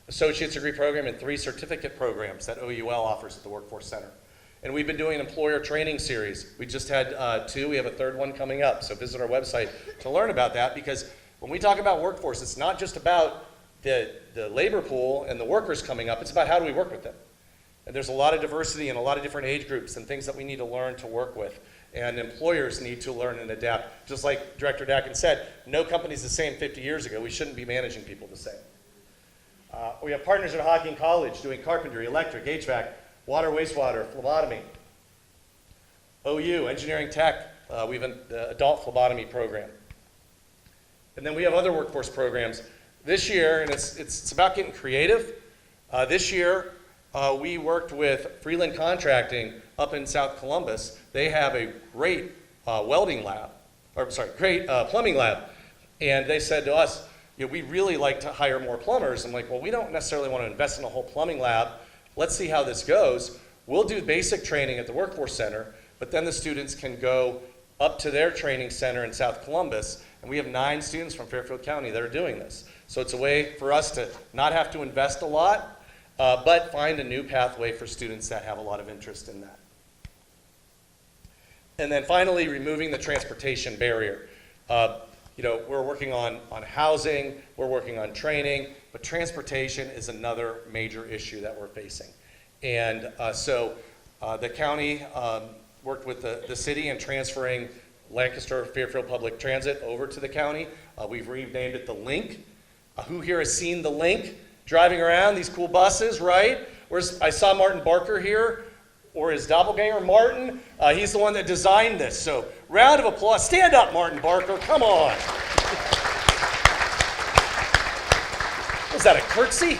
associate's degree program and 3 certificate programs that OUL offers at the Workforce Center. And we've been doing an employer training series. We just had 2. We have a 3rd one coming up. So visit our website to learn about that, because when we talk about workforce, it's not just about the labor pool and the workers coming up. It's about how do we work with them. And there's a lot of diversity and a lot of different age groups and things that we need to learn to work with. And employers need to learn and adapt. Just like Director Dackin said, no company's the same 50 years ago. We shouldn't be managing people the same. We have partners at Hocking College doing carpentry, electric, HVAC, water, wastewater, phlebotomy. OU, engineering tech, we have an adult phlebotomy program. And then we have other workforce programs. This year, and it's about getting creative, this year we worked with Freeland Contracting up in South Columbus. They have a great plumbing lab. And they said to us, we really like to hire more plumbers. I'm like, well, we don't necessarily want to invest in a whole plumbing lab. Let's see how this goes. We'll do basic training at the Workforce Center, but then the students can go up to their training center in South Columbus. And we have 9 students from Fairfield County that are doing this. So it's a way for us to not have to invest a lot, but find a new pathway for students that have a lot of interest in that. And then finally, removing the transportation barrier. We're working on housing, we're working on training, but transportation is another major issue that we're facing. And so the county worked with the city in transferring Lancaster Fairfield Public Transit over to the county. We've renamed it the Link. Who here has seen the Link driving around, these cool buses, right? I saw Martin Barker here, or his doppelganger, Martin. He's the one that designed this. So round of applause. Stand up, Martin Barker. Come on. Was that a curtsy?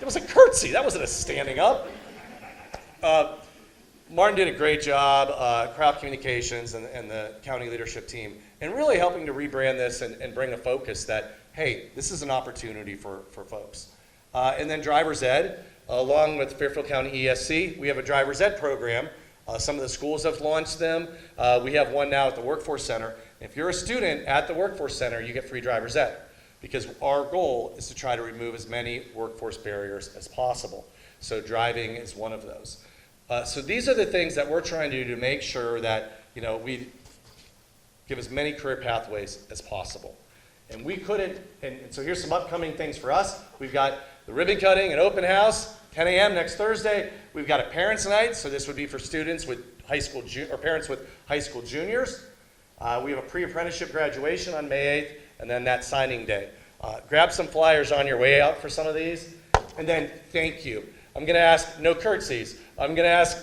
It was a curtsy. That wasn't a standing up. Martin did a great job, crowd communications and the county leadership team, and really helping to rebrand this and bring a focus that, hey, this is an opportunity for folks. And then driver's ed, along with Fairfield County ESC, we have a driver's ed program. Some of the schools have launched them. We have one now at the Workforce Center. If you're a student at the Workforce Center, you get free driver's ed, because our goal is to try to remove as many workforce barriers as possible. So driving is one of those. So these are the things that we're trying to do to make sure that we give as many career pathways as possible. And we couldn't, and so here's some upcoming things for us. We've got the ribbon cutting and open house, 10 a.m. next Thursday. We've got a parents' night, so this would be for students with high school or parents with high school juniors. We have a pre-apprenticeship graduation on May 8th, and then that signing day. Grab some flyers on your way out for some of these, and then thank you. I'm going to ask, no curtsies, I'm going to ask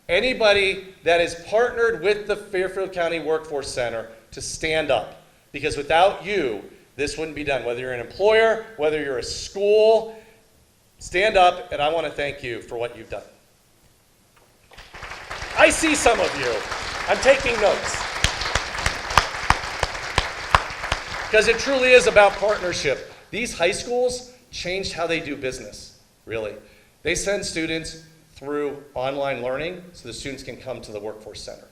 anybody that is partnered with the Fairfield County Workforce Center to stand up, because without you, this wouldn't be done. Whether you're an employer, whether you're a school, stand up, and I want to thank you for what you've done. I see some of you. I'm taking notes. Because it truly is about partnership. These high schools changed how they do business, really. They send students through online learning so the students can come to the Workforce Center.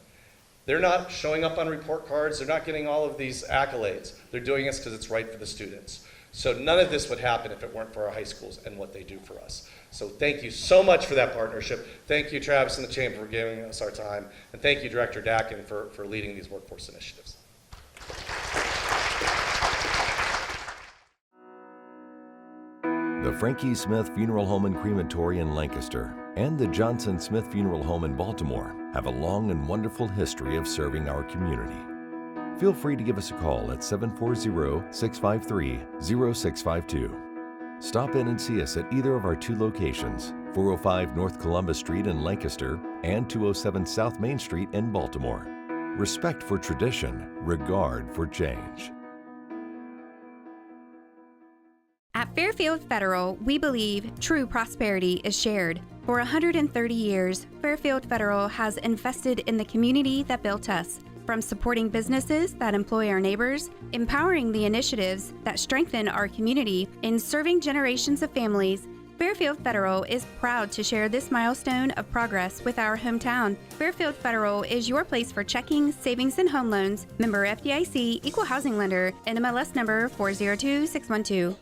They're not showing up on report cards. They're not getting all of these accolades. They're doing this because it's right for the students. So none of this would happen if it weren't for our high schools and what they do for us. So thank you so much for that partnership. Thank you, Travis and the Chamber, for giving us our time. And thank you, Director Dackin, for leading these workforce initiatives. The Frankie Smith Funeral Home and Crematory in Lancaster and the Johnson Smith Funeral Home in Baltimore have a long and wonderful history of serving our community. Feel free to give us a call at 740-653-0652. Stop in and see us at either of our two locations, 405 North Columbus Street in Lancaster and 207 South Main Street in Baltimore. Respect for tradition, regard for change. At Fairfield Federal, we believe true prosperity is shared. For 130 years, Fairfield Federal has invested in the community that built us. From supporting businesses that employ our neighbors, empowering the initiatives that strengthen our community, and serving generations of families, Fairfield Federal is proud to share this milestone of progress with our hometown. Fairfield Federal is your place for checking, savings, and home loans. Member FDIC, Equal Housing Lender, NMLS number 402612.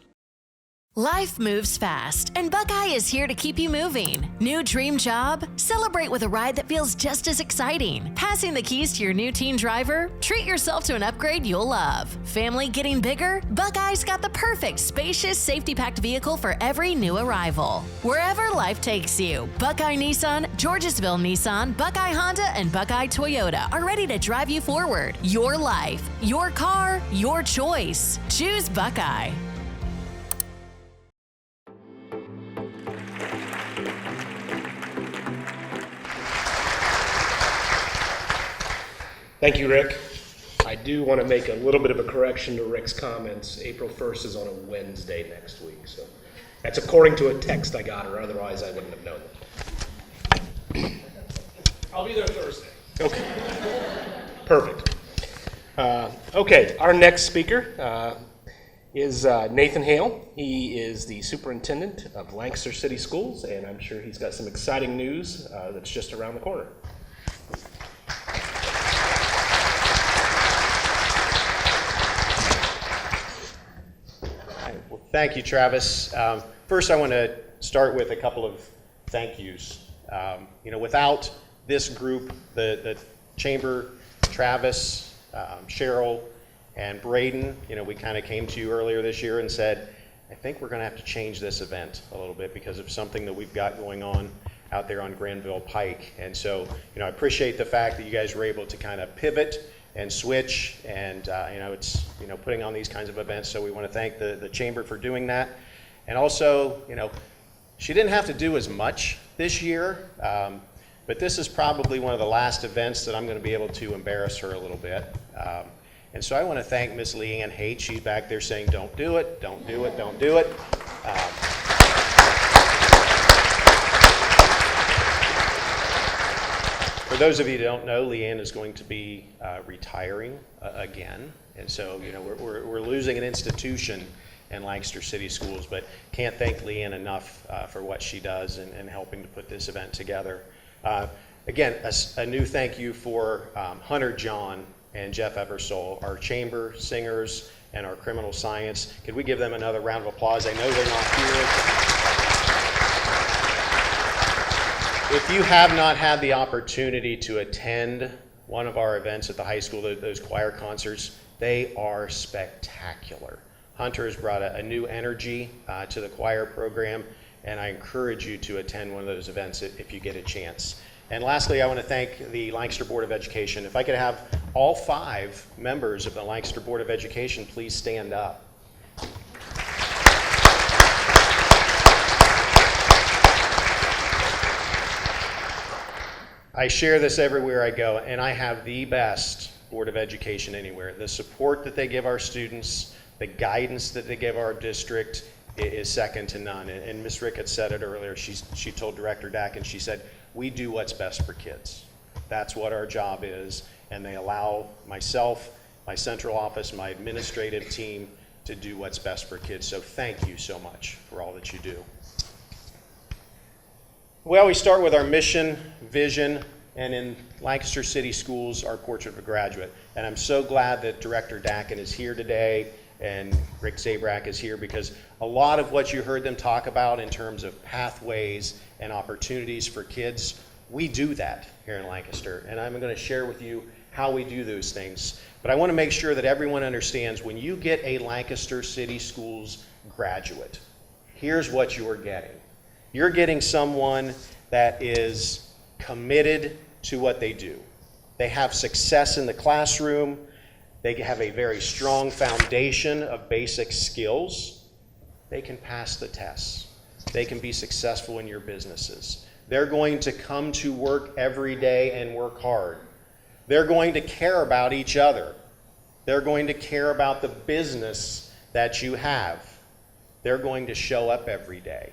Life moves fast, and Buckeye is here to keep you moving. New dream job? Celebrate with a ride that feels just as exciting. Passing the keys to your new teen driver? Treat yourself to an upgrade you'll love. Family getting bigger? Buckeye's got the perfect, spacious, safety-packed vehicle for every new arrival. Wherever life takes you, Buckeye Nissan, Georgesville Nissan, Buckeye Honda, and Buckeye Toyota are ready to drive you forward. Your life, your car, your choice. Choose Buckeye. Thank you, Rick. I do want to make a little bit of a correction to Rick's comments. April 1st is on a Wednesday next week, so that's according to a text I got, or otherwise I wouldn't have known that. I'll be there Thursday. Okay. Perfect. Okay, our next speaker is Nathan Hale. He is the superintendent of Lancaster City Schools, and I'm sure he's got some exciting news that's just around the corner. Thank you, Travis. First, I want to start with a couple of thank yous. Without this group, the Chamber, Travis, Cheryl, and Braden, we kind of came to you earlier this year and said, I think we're going to have to change this event a little bit because of something that we've got going on out there on Granville Pike. And so, I appreciate the fact that you guys were able to kind of pivot and switch, and it's putting on these kinds of events. So we want to thank the Chamber for doing that, and also she didn't have to do as much this year, but this is probably one of the last events that I'm going to be able to embarrass her a little bit, and so I want to thank Miss Leanne Haight. She's back there saying, "Don't do it, don't do it, don't do it." For those of you who don't know, Leanne is going to be retiring again, and so we're losing an institution in Lancaster City Schools, but can't thank Leanne enough for what she does in helping to put this event together. Again, a new thank you for Hunter John and Jeff Eversole, our chamber singers and our criminal science. Could we give them another round of applause? I know they're not here. If you have not had the opportunity to attend one of our events at the high school, those choir concerts, they are spectacular. Hunter has brought a new energy to the choir program, and I encourage you to attend one of those events if you get a chance. And lastly, I want to thank the Lancaster Board of Education. If I could have all 5 members of the Lancaster Board of Education please stand up. I share this everywhere I go, and I have the best Board of Education anywhere. The support that they give our students, the guidance that they give our district is second to none. And Ms. Ricketts said it earlier. She told Director Dackin, she said, we do what's best for kids. That's what our job is. And they allow myself, my central office, my administrative team to do what's best for kids. So thank you so much for all that you do. We always start with our mission, vision, and in Lancaster City Schools, our Portrait of a Graduate. And I'm so glad that Director Dackin is here today and Rick Szabrak is here, because a lot of what you heard them talk about in terms of pathways and opportunities for kids, we do that here in Lancaster. And I'm going to share with you how we do those things. But I want to make sure that everyone understands when you get a Lancaster City Schools graduate, here's what you are getting. You're getting someone that is committed to what they do. They have success in the classroom. They have a very strong foundation of basic skills. They can pass the tests. They can be successful in your businesses. They're going to come to work every day and work hard. They're going to care about each other. They're going to care about the business that you have. They're going to show up every day.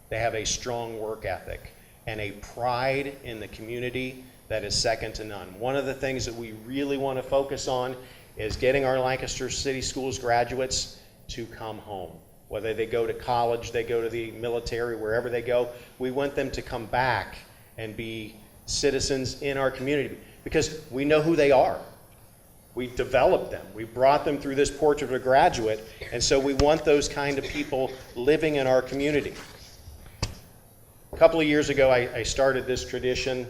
They have a strong work ethic and a pride in the community that is second to none. One of the things that we really want to focus on is getting our Lancaster City Schools graduates to come home. Whether they go to college, they go to the military, wherever they go, we want them to come back and be citizens in our community because we know who they are. We developed them. We brought them through this Portrait of a Graduate, and so we want those kind of people living in our community. A couple of years ago, I started this tradition.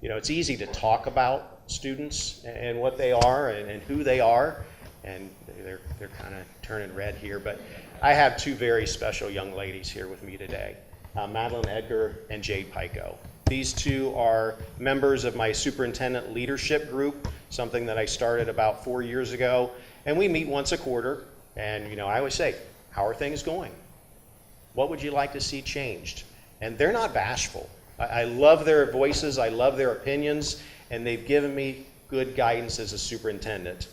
It's easy to talk about students and what they are and who they are, and they're kind of turning red here, but I have two very special young ladies here with me today, Madeline Edgar and Jade Pico. These two are members of my superintendent leadership group, something that I started about 4 years ago, and we meet once a quarter, and I always say, how are things going? What would you like to see changed? And they're not bashful. I love their voices, I love their opinions, and they've given me good guidance as a superintendent.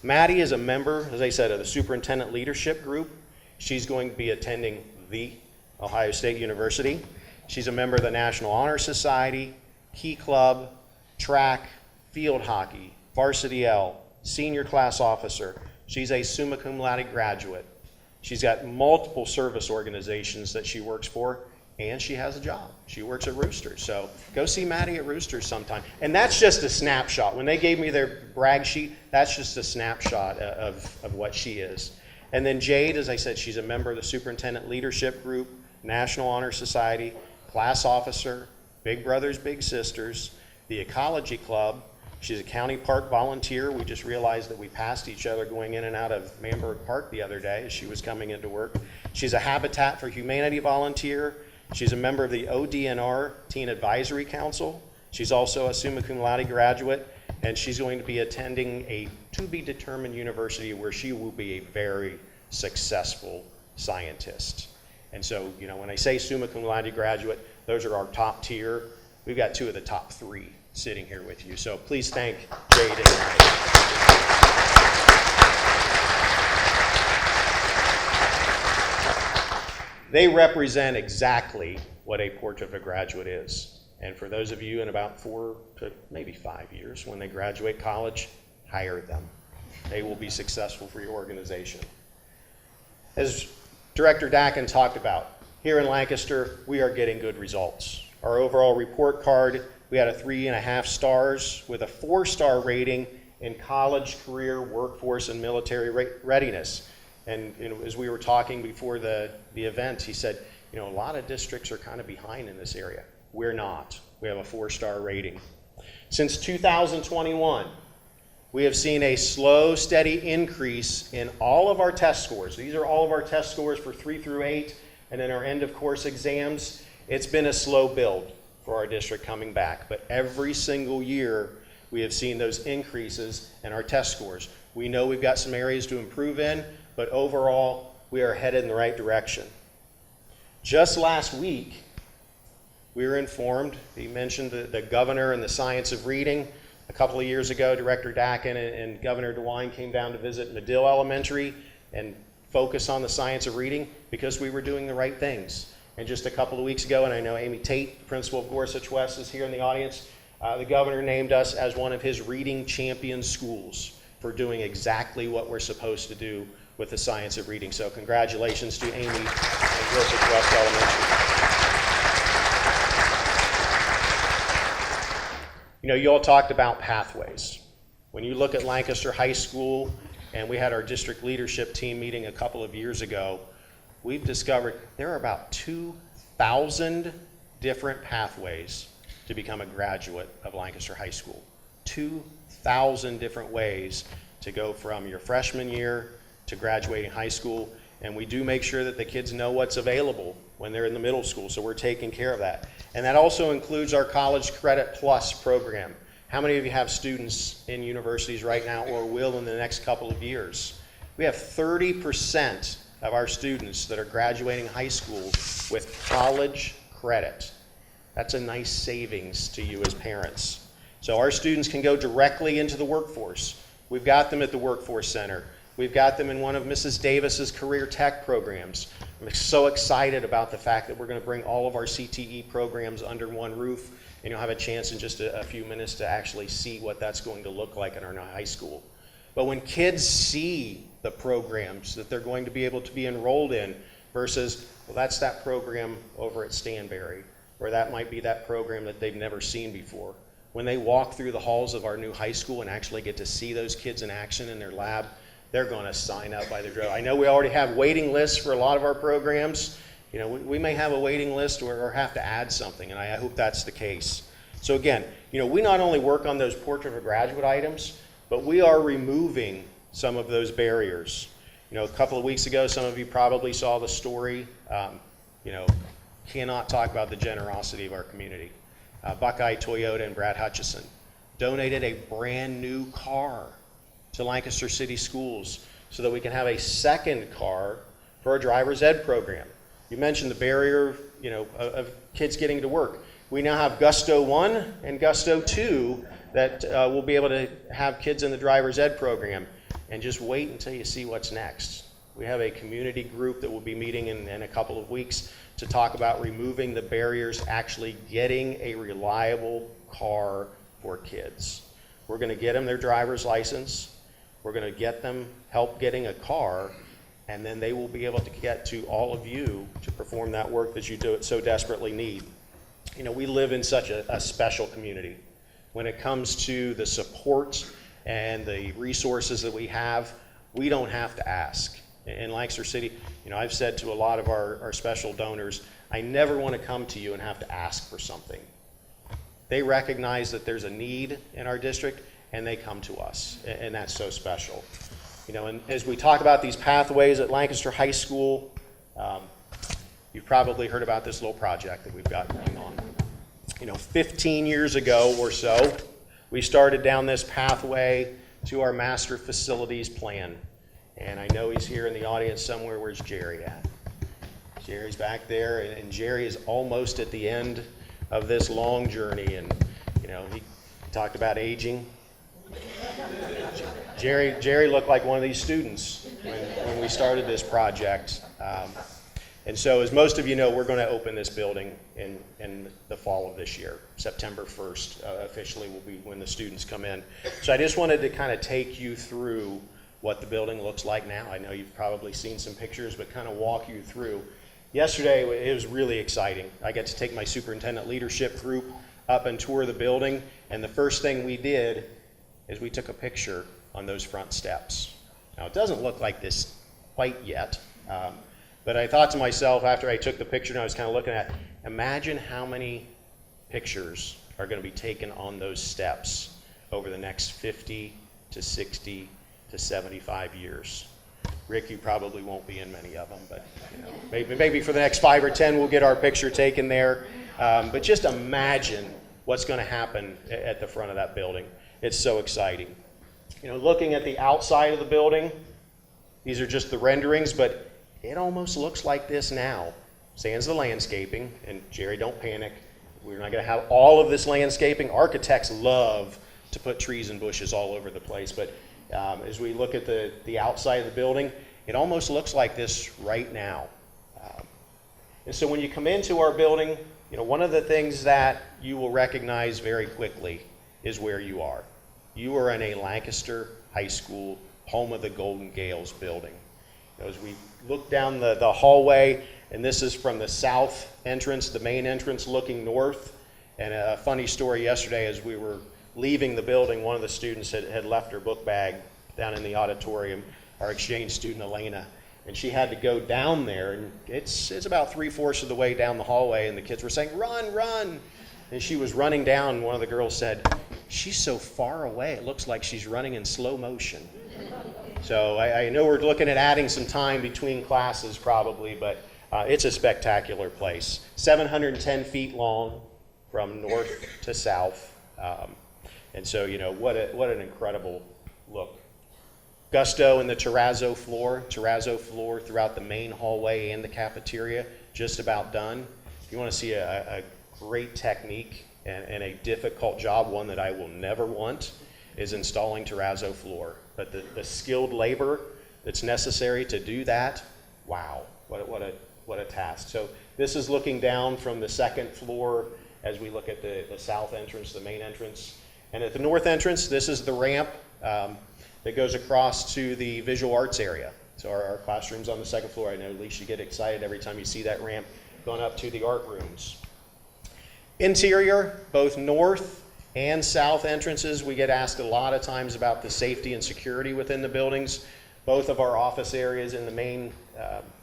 Maddie is a member, as I said, of the superintendent leadership group. She's going to be attending the Ohio State University. She's a member of the National Honor Society, Key Club, track, field hockey, varsity L, senior class officer. She's a summa cum laude graduate. She's got multiple service organizations that she works for, and she has a job. She works at Roosters. So go see Maddie at Roosters sometime. And that's just a snapshot. When they gave me their brag sheet, that's just a snapshot of what she is. And then Jade, as I said, she's a member of the Superintendent Leadership Group, National Honor Society, class officer, Big Brothers Big Sisters, the Ecology Club. She's a county park volunteer. We just realized that we passed each other going in and out of Manberg Park the other day as she was coming into work. She's a Habitat for Humanity volunteer. She's a member of the ODNR Teen Advisory Council. She's also a summa cum laude graduate, and she's going to be attending a to-be-determined university where she will be a very successful scientist. And so, when I say summa cum laude graduate, those are our top tier. We've got two of the top three sitting here with you. So please thank Jade and Maddie. They represent exactly what a Portrait of a Graduate is. And for those of you in about 4 to maybe 5 years, when they graduate college, hire them. They will be successful for your organization. As Director Dackin talked about, here in Lancaster, we are getting good results. Our overall report card, we had a 3.5 stars with a 4-star rating in college, career, workforce, and military readiness. And as we were talking before the event, he said, a lot of districts are kind of behind in this area. We're not. We have a 4-star rating. Since 2021, we have seen a slow, steady increase in all of our test scores. These are all of our test scores for 3 through 8, and then our end of course exams. It's been a slow build for our district coming back, but every single year we have seen those increases in our test scores. We know we've got some areas to improve in, but overall we are headed in the right direction. Just last week, we were informed, he mentioned the governor and the science of reading, A couple of years ago, Director Dackin and Governor DeWine came down to visit Medill Elementary and focus on the science of reading because we were doing the right things. And just a couple of weeks ago, and I know Amy Tate, principal of Gorsuch West, is here in the audience, the governor named us as one of his reading champion schools for doing exactly what we're supposed to do with the science of reading. So congratulations to Amy and Gorsuch West Elementary. You know, you all talked about pathways. When you look at Lancaster High School, and we had our district leadership team meeting a couple of years ago, we've discovered there are about 2,000 different pathways to become a graduate of Lancaster High School. 2,000 different ways to go from your freshman year to graduating high school, and we do make sure that the kids know what's available when they're in the middle school, so we're taking care of that. And that also includes our College Credit Plus program. How many of you have students in universities right now or will in the next couple of years? We have 30% of our students that are graduating high school with college credit. That's a nice savings to you as parents. So our students can go directly into the workforce. We've got them at the Workforce Center. We've got them in one of Mrs. Davis's career tech programs. I'm so excited about the fact that we're going to bring all of our CTE programs under one roof, and you'll have a chance in just a few minutes to actually see what that's going to look like in our high school. But when kids see the programs that they're going to be able to be enrolled in versus, well, that's that program over at Stanberry, or that might be that program that they've never seen before. When they walk through the halls of our new high school and actually get to see those kids in action in their lab, they're going to sign up by the droves. I know we already have waiting lists for a lot of our programs. You know, we may have a waiting list or have to add something, and I hope that's the case. So again, you know, we not only work on those portrait of a graduate items, but we are removing some of those barriers. You know, a couple of weeks ago, some of you probably saw the story. You know, cannot talk about the generosity of our community. Buckeye Toyota and Brad Hutchison donated a brand new car to Lancaster City Schools so that we can have a second car for our driver's ed program. You mentioned the barrier, you know, of kids getting to work. We now have Gusto 1 and Gusto 2 that will be able to have kids in the driver's ed program. And just wait until you see what's next. We have a community group that will be meeting in a couple of weeks to talk about removing the barriers, actually getting a reliable car for kids. We're going to get them their driver's license. We're going to get them help getting a car, and then they will be able to get to all of you to perform that work that you so desperately need. You know, we live in such a special community. When it comes to the support and the resources that we have, we don't have to ask. In Lancaster City, you know, I've said to a lot of our special donors, I never want to come to you and have to ask for something. They recognize that there's a need in our district, and they come to us, and that's so special. You know, and as we talk about these pathways at Lancaster High School, you've probably heard about this little project that we've got going on. You know, 15 years ago or so, we started down this pathway to our master facilities plan. And I know he's here in the audience somewhere. Where's Jerry at? Jerry's back there, and Jerry is almost at the end of this long journey. And, you know, he talked about aging. Jerry looked like one of these students when we started this project. And so, as most of you know, we're going to open this building in the fall of this year. September 1st officially will be when the students come in. So I just wanted to kind of take you through what the building looks like now. I know you've probably seen some pictures, but kind of walk you through. Yesterday, it was really exciting. I got to take my superintendent leadership group up and tour the building, and the first thing we did is we took a picture on those front steps. Now, it doesn't look like this quite yet, but I thought to myself after I took the picture, and I was kind of looking at, imagine how many pictures are going to be taken on those steps over the next 50 to 60 to 75 years. Rick, you probably won't be in many of them, but you know, maybe for the next 5 or 10 we'll get our picture taken there. But just imagine what's going to happen at the front of that building. It's so exciting. You know, looking at the outside of the building, these are just the renderings, but it almost looks like this now. Sans the landscaping, and Jerry, don't panic. We're not going to have all of this landscaping. Architects love to put trees and bushes all over the place. But as we look at the outside of the building, it almost looks like this right now. And so when you come into our building, one of the things that you will recognize very quickly is where you are. You are in a Lancaster High School, home of the Golden Gales building. As we look down the hallway, and this is from the south entrance, the main entrance looking north. And a funny story yesterday, as we were leaving the building, one of the students had left her book bag down in the auditorium, our exchange student Elena, and she had to go down there, and it's about 3/4 of the way down the hallway, and the kids were saying, "Run, run!" And she was running down, and one of the girls said, "She's so far away, it looks like she's running in slow motion." So I know we're looking at adding some time between classes probably, but it's a spectacular place. 710 feet long from north to south. And so, what an incredible look. Gusto in the terrazzo floor throughout the main hallway and the cafeteria, just about done. If you want to see a great technique and a difficult job, one that I will never want, is installing terrazzo floor. But the skilled labor that's necessary to do that, wow, what a task. So this is looking down from the second floor as we look at the south entrance, the main entrance. And at the north entrance, this is the ramp that goes across to the visual arts area. So our classroom's on the second floor. I know, at least you get excited every time you see that ramp going up to the art rooms. Interior, both north and south entrances, we get asked a lot of times about the safety and security within the buildings. Both of our office areas in the main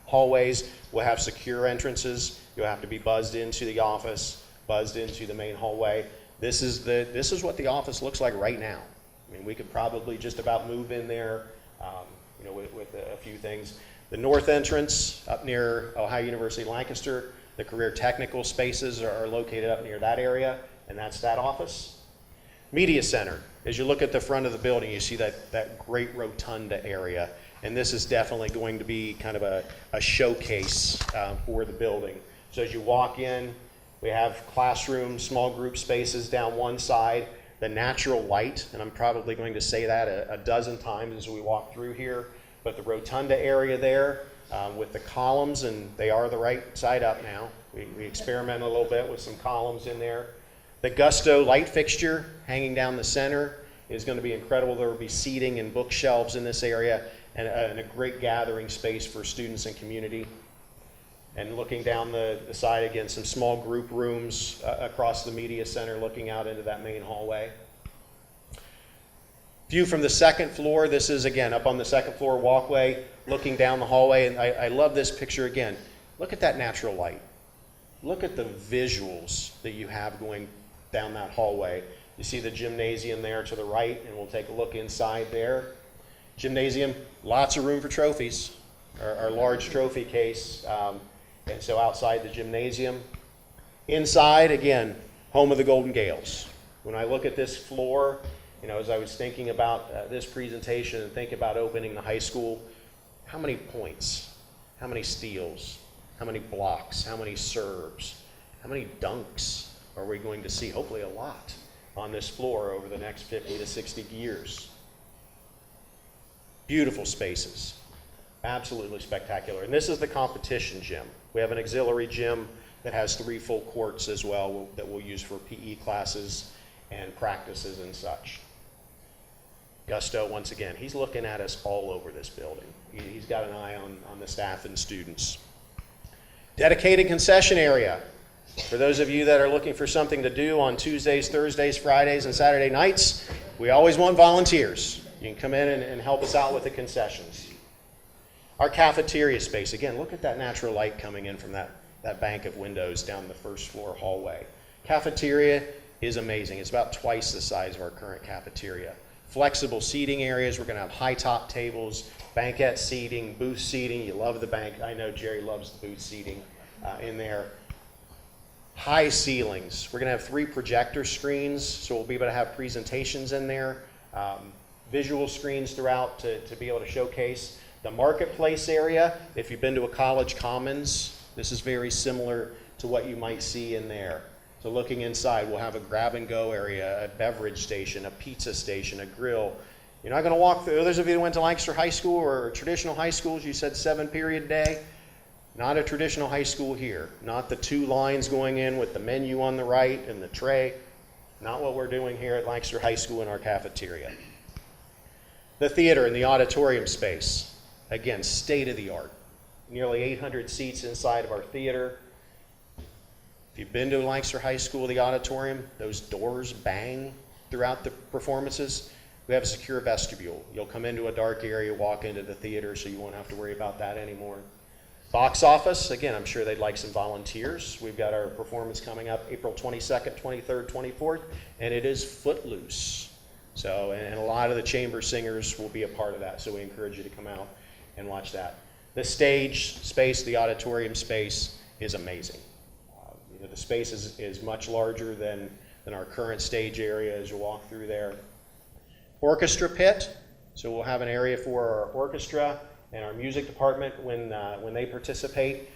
hallways will have secure entrances. You'll have to be buzzed into the office, buzzed into the main hallway. This is what the office looks like right now. I mean, we could probably just about move in there, with a few things. The north entrance up near Ohio University Lancaster, the career technical spaces are located up near that area, and that's that office. Media Center. As you look at the front of the building, you see that great rotunda area, and this is definitely going to be kind of a showcase for the building. So as you walk in, we have classroom, small group spaces down one side, the natural light, and I'm probably going to say that a dozen times as we walk through here, but the rotunda area there with the columns, and they are the right side up now. We experiment a little bit with some columns in there. The Gusto light fixture hanging down the center is going to be incredible. There will be seating and bookshelves in this area, and a great gathering space for students and community. And looking down the side again, some small group rooms across the media center looking out into that main hallway. View from the second floor. This is, again, up on the second floor walkway, looking down the hallway. And I love this picture again. Look at that natural light. Look at the visuals that you have going down that hallway. You see the gymnasium there to the right, and we'll take a look inside there. Gymnasium, lots of room for trophies, our large trophy case. And so outside the gymnasium. Inside, again, home of the Golden Gales. When I look at this floor, as I was thinking about this presentation and think about opening the high school, how many points, how many steals, how many blocks, how many serves, how many dunks are we going to see? Hopefully a lot on this floor over the next 50 to 60 years. Beautiful spaces. Absolutely spectacular. And this is the competition gym. We have an auxiliary gym that has 3 full courts as well that we'll use for PE classes and practices and such. Gusto, once again, he's looking at us all over this building. He's got an eye on the staff and students. Dedicated concession area. For those of you that are looking for something to do on Tuesdays, Thursdays, Fridays, and Saturday nights, we always want volunteers. You can come in and help us out with the concessions. Our cafeteria space, again, look at that natural light coming in from that bank of windows down the first floor hallway. Cafeteria is amazing. It's about twice the size of our current cafeteria. Flexible seating areas. We're going to have high top tables, banquette seating, booth seating. You love the bank. I know Jerry loves the booth seating in there. High ceilings. We're going to have 3 projector screens, so we'll be able to have presentations in there. Visual screens throughout to be able to showcase. The marketplace area, if you've been to a college commons, this is very similar to what you might see in there. So looking inside, we'll have a grab-and-go area, a beverage station, a pizza station, a grill. You're not going to walk through. Those of you who went to Lancaster High School or traditional high schools, you said 7-period day. Not a traditional high school here. Not the 2 lines going in with the menu on the right and the tray. Not what we're doing here at Lancaster High School in our cafeteria. The theater and the auditorium space. Again, state-of-the-art. Nearly 800 seats inside of our theater. If you've been to Lancaster High School, the auditorium, those doors bang throughout the performances. We have a secure vestibule. You'll come into a dark area, walk into the theater, so you won't have to worry about that anymore. Box office, again, I'm sure they'd like some volunteers. We've got our performance coming up April 22nd, 23rd, 24th, and it is Footloose. So, and a lot of the chamber singers will be a part of that, so we encourage you to come out and watch that. The stage space, the auditorium space is amazing. The space is much larger than our current stage area as you walk through there. Orchestra pit, so we'll have an area for our orchestra and our music department when they participate.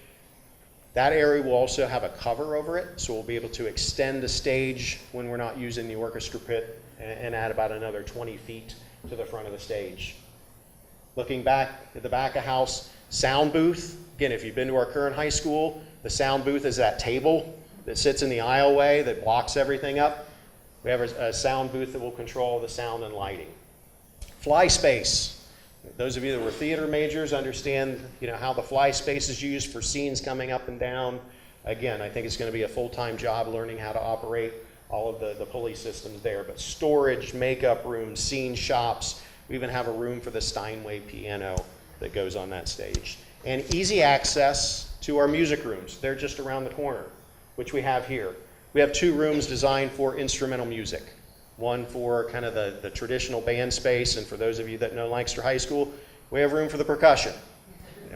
That area will also have a cover over it, so we'll be able to extend the stage when we're not using the orchestra pit and add about another 20 feet to the front of the stage. Looking back at the back of house, sound booth. Again, if you've been to our current high school, the sound booth is that table that sits in the aisleway that blocks everything up. We have a sound booth that will control the sound and lighting. Fly space. Those of you that were theater majors understand, how the fly space is used for scenes coming up and down. Again, I think it's going to be a full-time job learning how to operate all of the pulley systems there. But storage, makeup rooms, scene shops. We even have a room for the Steinway piano that goes on that stage. And easy access to our music rooms. They're just around the corner, which we have here. We have 2 rooms designed for instrumental music. One for kind of the traditional band space, and for those of you that know Lancaster High School, we have room for the percussion.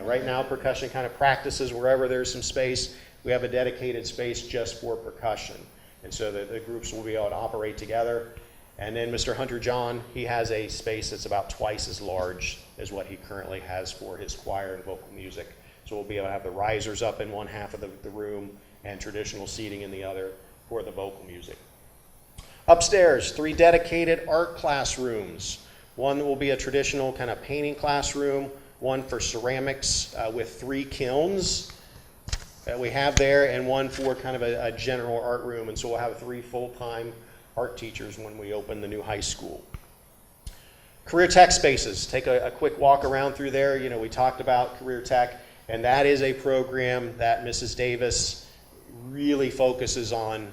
Right now, percussion kind of practices wherever there's some space. We have a dedicated space just for percussion. And so the groups will be able to operate together. And then Mr. Hunter John, he has a space that's about twice as large as what he currently has for his choir and vocal music. So we'll be able to have the risers up in one half of the room and traditional seating in the other for the vocal music. Upstairs, 3 dedicated art classrooms. One that will be a traditional kind of painting classroom, one for ceramics with 3 kilns that we have there, and one for kind of a general art room. And so we'll have 3 full-time art teachers when we open the new high school. Career Tech spaces. Take a quick walk around through there. We talked about Career Tech, and that is a program that Mrs. Davis really focuses on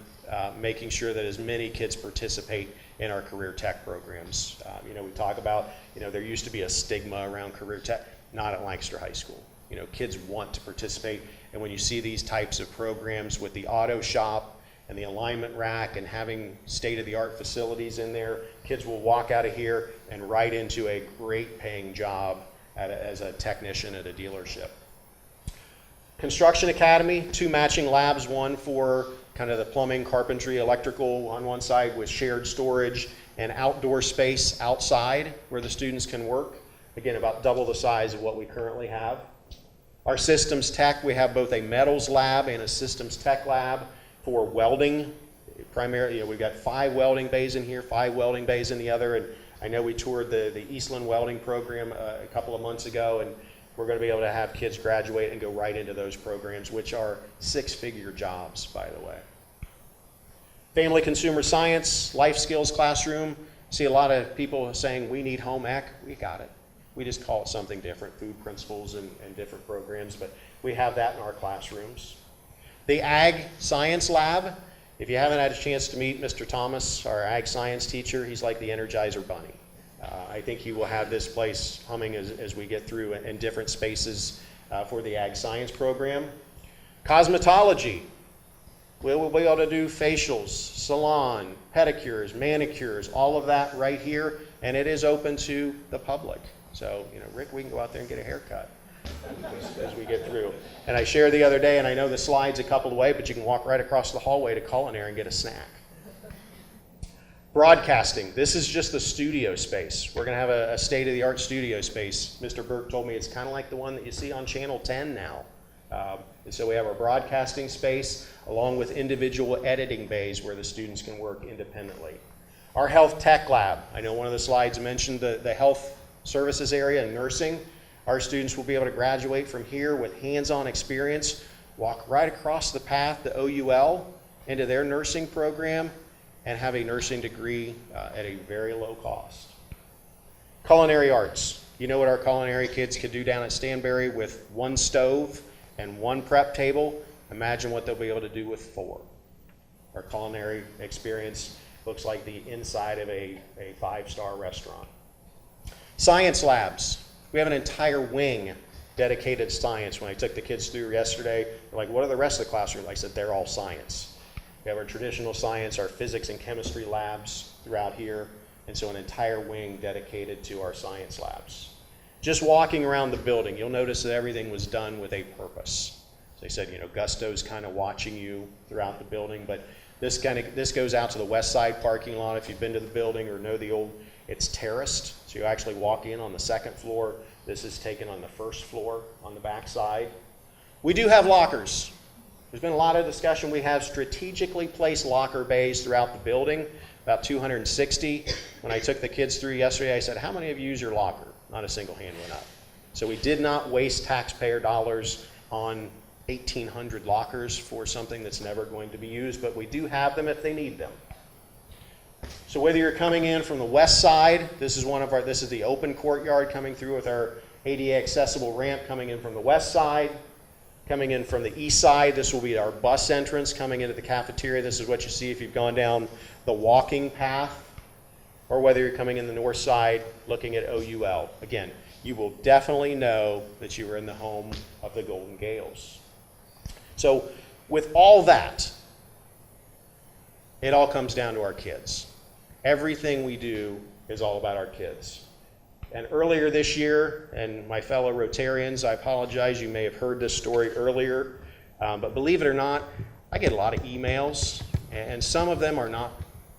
making sure that as many kids participate in our Career Tech programs. We talk about, there used to be a stigma around Career Tech, not at Lancaster High School. Kids want to participate, and when you see these types of programs with the auto shop and the alignment rack and having state-of-the-art facilities in there, kids will walk out of here and right into a great paying job as a technician at a dealership. Construction Academy, 2 matching labs, one for kind of the plumbing, carpentry, electrical on one side with shared storage and outdoor space outside where the students can work. Again, about double the size of what we currently have. Our systems tech, we have both a metals lab and a systems tech lab for welding. Primarily, we've got 5 welding bays in here, 5 welding bays in the other, and I know we toured the Eastland welding program a couple of months ago, and we're going to be able to have kids graduate and go right into those programs, which are 6-figure jobs, by the way. Family Consumer Science, Life Skills Classroom. See a lot of people saying, we need home ec. We got it. We just call it something different, food principles and different programs, but we have that in our classrooms. The Ag Science Lab. If you haven't had a chance to meet Mr. Thomas, our Ag Science teacher, he's like the Energizer Bunny. I think he will have this place humming as we get through in different spaces for the Ag Science program. Cosmetology. We'll be able to do facials, salon, pedicures, manicures, all of that right here, and it is open to the public. So, Rick, we can go out there and get a haircut as we get through. And I shared the other day, and I know the slide's a couple away, but you can walk right across the hallway to Culinary and get a snack. Broadcasting. This is just the studio space. We're going to have a state-of-the-art studio space. Mr. Burke told me it's kind of like the one that you see on Channel 10 now. And so we have our broadcasting space along with individual editing bays where the students can work independently. Our health tech lab, I know one of the slides mentioned the health services area and nursing. Our students will be able to graduate from here with hands-on experience, walk right across the path to OUL into their nursing program, and have a nursing degree at a very low cost. Culinary arts. You know what our culinary kids could do down at Stanberry with one stove and one prep table? Imagine what they'll be able to do with 4. Our culinary experience looks like the inside of a 5-star restaurant. Science labs. We have an entire wing dedicated to science. When I took the kids through yesterday, they're like, what are the rest of the classroom? I said, they're all science. We have our traditional science, our physics and chemistry labs throughout here, and so an entire wing dedicated to our science labs. Just walking around the building, you'll notice that everything was done with a purpose. As I said, you know, Gusto's kind of watching you throughout the building, but this goes out to the west side parking lot. If you've been to the building or know the old, it's terraced, so you actually walk in on the 2nd floor. This is taken on the 1st floor on the back side. We do have lockers. There's been a lot of discussion. We have strategically placed locker bays throughout the building, about 260. When I took the kids through yesterday, I said, how many of you use your locker? Not a single hand went up. So we did not waste taxpayer dollars on 1,800 lockers for something that's never going to be used, but we do have them if they need them. So whether you're coming in from the west side, this is the open courtyard coming through with our ADA accessible ramp coming in from the west side. Coming in from the east side, this will be our bus entrance coming into the cafeteria. This is what you see if you've gone down the walking path, or whether you're coming in the north side looking at OUL. Again, you will definitely know that you are in the home of the Golden Gales. So with all that, it all comes down to our kids. Everything we do is all about our kids. And earlier this year, and my fellow Rotarians, I apologize, you may have heard this story earlier, but believe it or not, I get a lot of emails, and some of them are not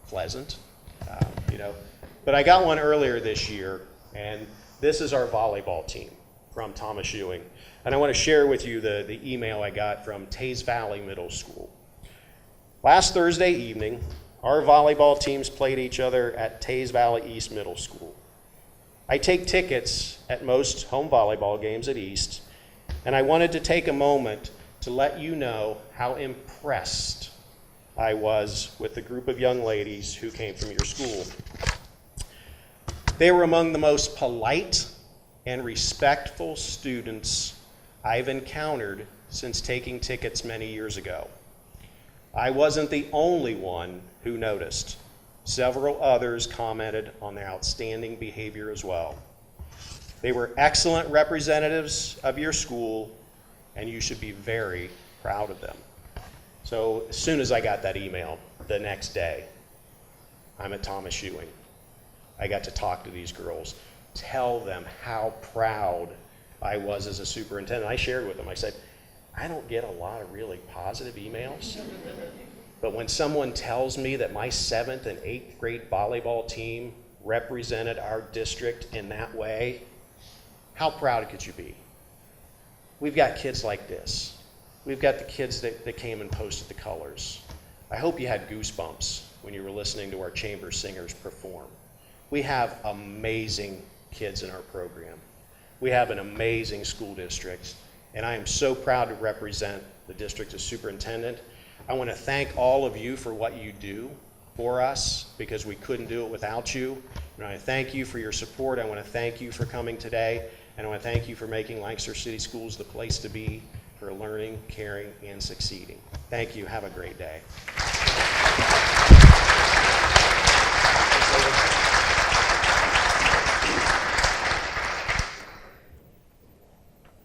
pleasant, but I got one earlier this year, and this is our volleyball team from Thomas Ewing. And I want to share with you the email I got from Tays Valley Middle School. Last Thursday evening, our volleyball teams played each other at Tays Valley East Middle School. I take tickets at most home volleyball games at East, and I wanted to take a moment to let you know how impressed I was with the group of young ladies who came from your school. They were among the most polite and respectful students I've encountered since taking tickets many years ago. I wasn't the only one who noticed. Several others commented on their outstanding behavior as well. They were excellent representatives of your school, and you should be very proud of them. So as soon as I got that email the next day, I'm at Thomas Ewing. I got to talk to these girls, tell them how proud I was as a superintendent. I shared with them, I said, I don't get a lot of really positive emails, but when someone tells me that my 7th and 8th grade volleyball team represented our district in that way, how proud could you be? We've got kids like this. We've got the kids that came and posted the colors. I hope you had goosebumps when you were listening to our chamber singers perform. We have amazing kids in our program. We have an amazing school district, and I am so proud to represent the district as superintendent. I want to thank all of you for what you do for us, because we couldn't do it without you. And I thank you for your support. I want to thank you for coming today, and I want to thank you for making Lancaster City Schools the place to be for learning, caring, and succeeding. Thank you. Have a great day.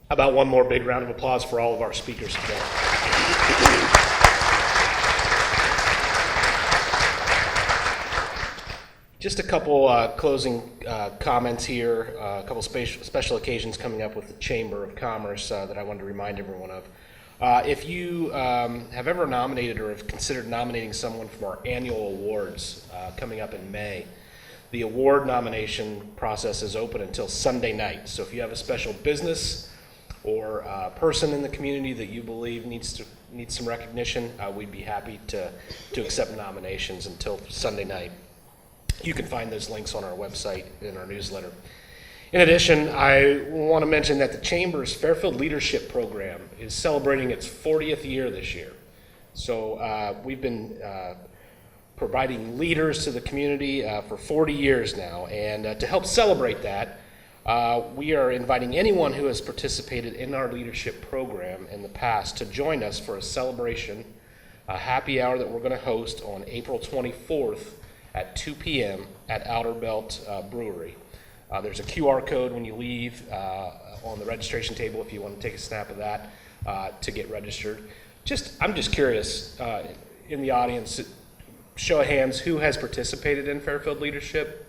How about one more big round of applause for all of our speakers today? Just a couple closing comments here, a couple special occasions coming up with the Chamber of Commerce that I wanted to remind everyone of. If you have ever nominated or have considered nominating someone from our annual awards coming up in May, the award nomination process is open until Sunday night. So if you have a special business or person in the community that you believe needs some recognition, we'd be happy to accept nominations until Sunday night. You can find those links on our website in our newsletter. In addition, I want to mention that the Chamber's Fairfield Leadership Program is celebrating its 40th year this year. So we've been providing leaders to the community for 40 years now, and to help celebrate that, we are inviting anyone who has participated in our leadership program in the past to join us for a celebration, a happy hour that we're going to host on April 24th at 2 p.m. at Outer Belt Brewery. There's a QR code when you leave on the registration table if you want to take a snap of that to get registered. I'm just curious, in the audience, show of hands, who has participated in Fairfield Leadership?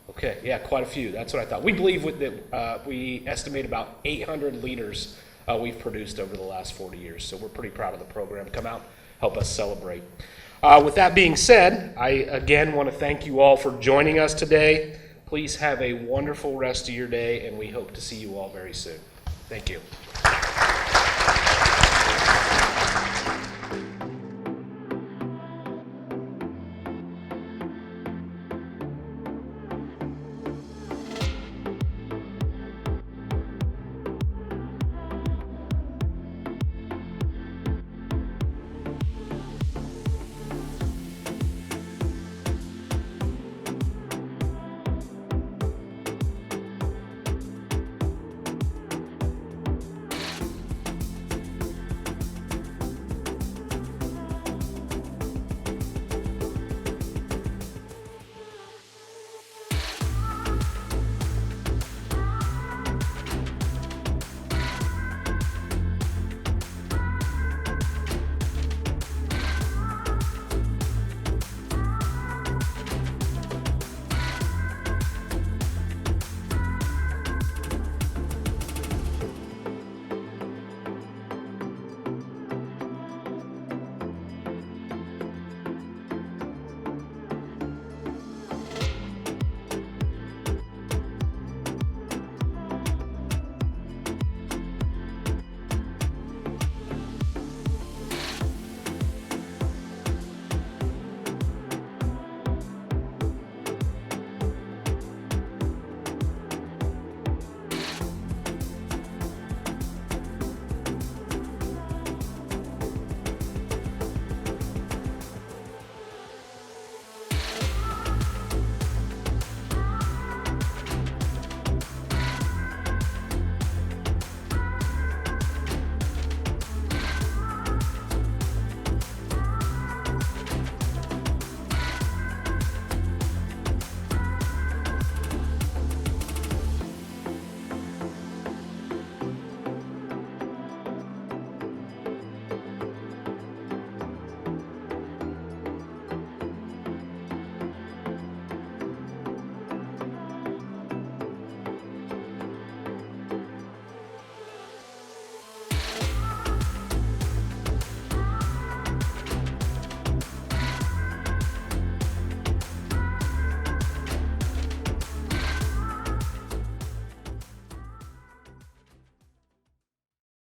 Okay, yeah, quite a few. That's what I thought. We believe that we estimate about 800 leaders we've produced over the last 40 years, so we're pretty proud of the program. Come out, help us celebrate. With that being said, I again want to thank you all for joining us today. Please have a wonderful rest of your day, and we hope to see you all very soon. Thank you.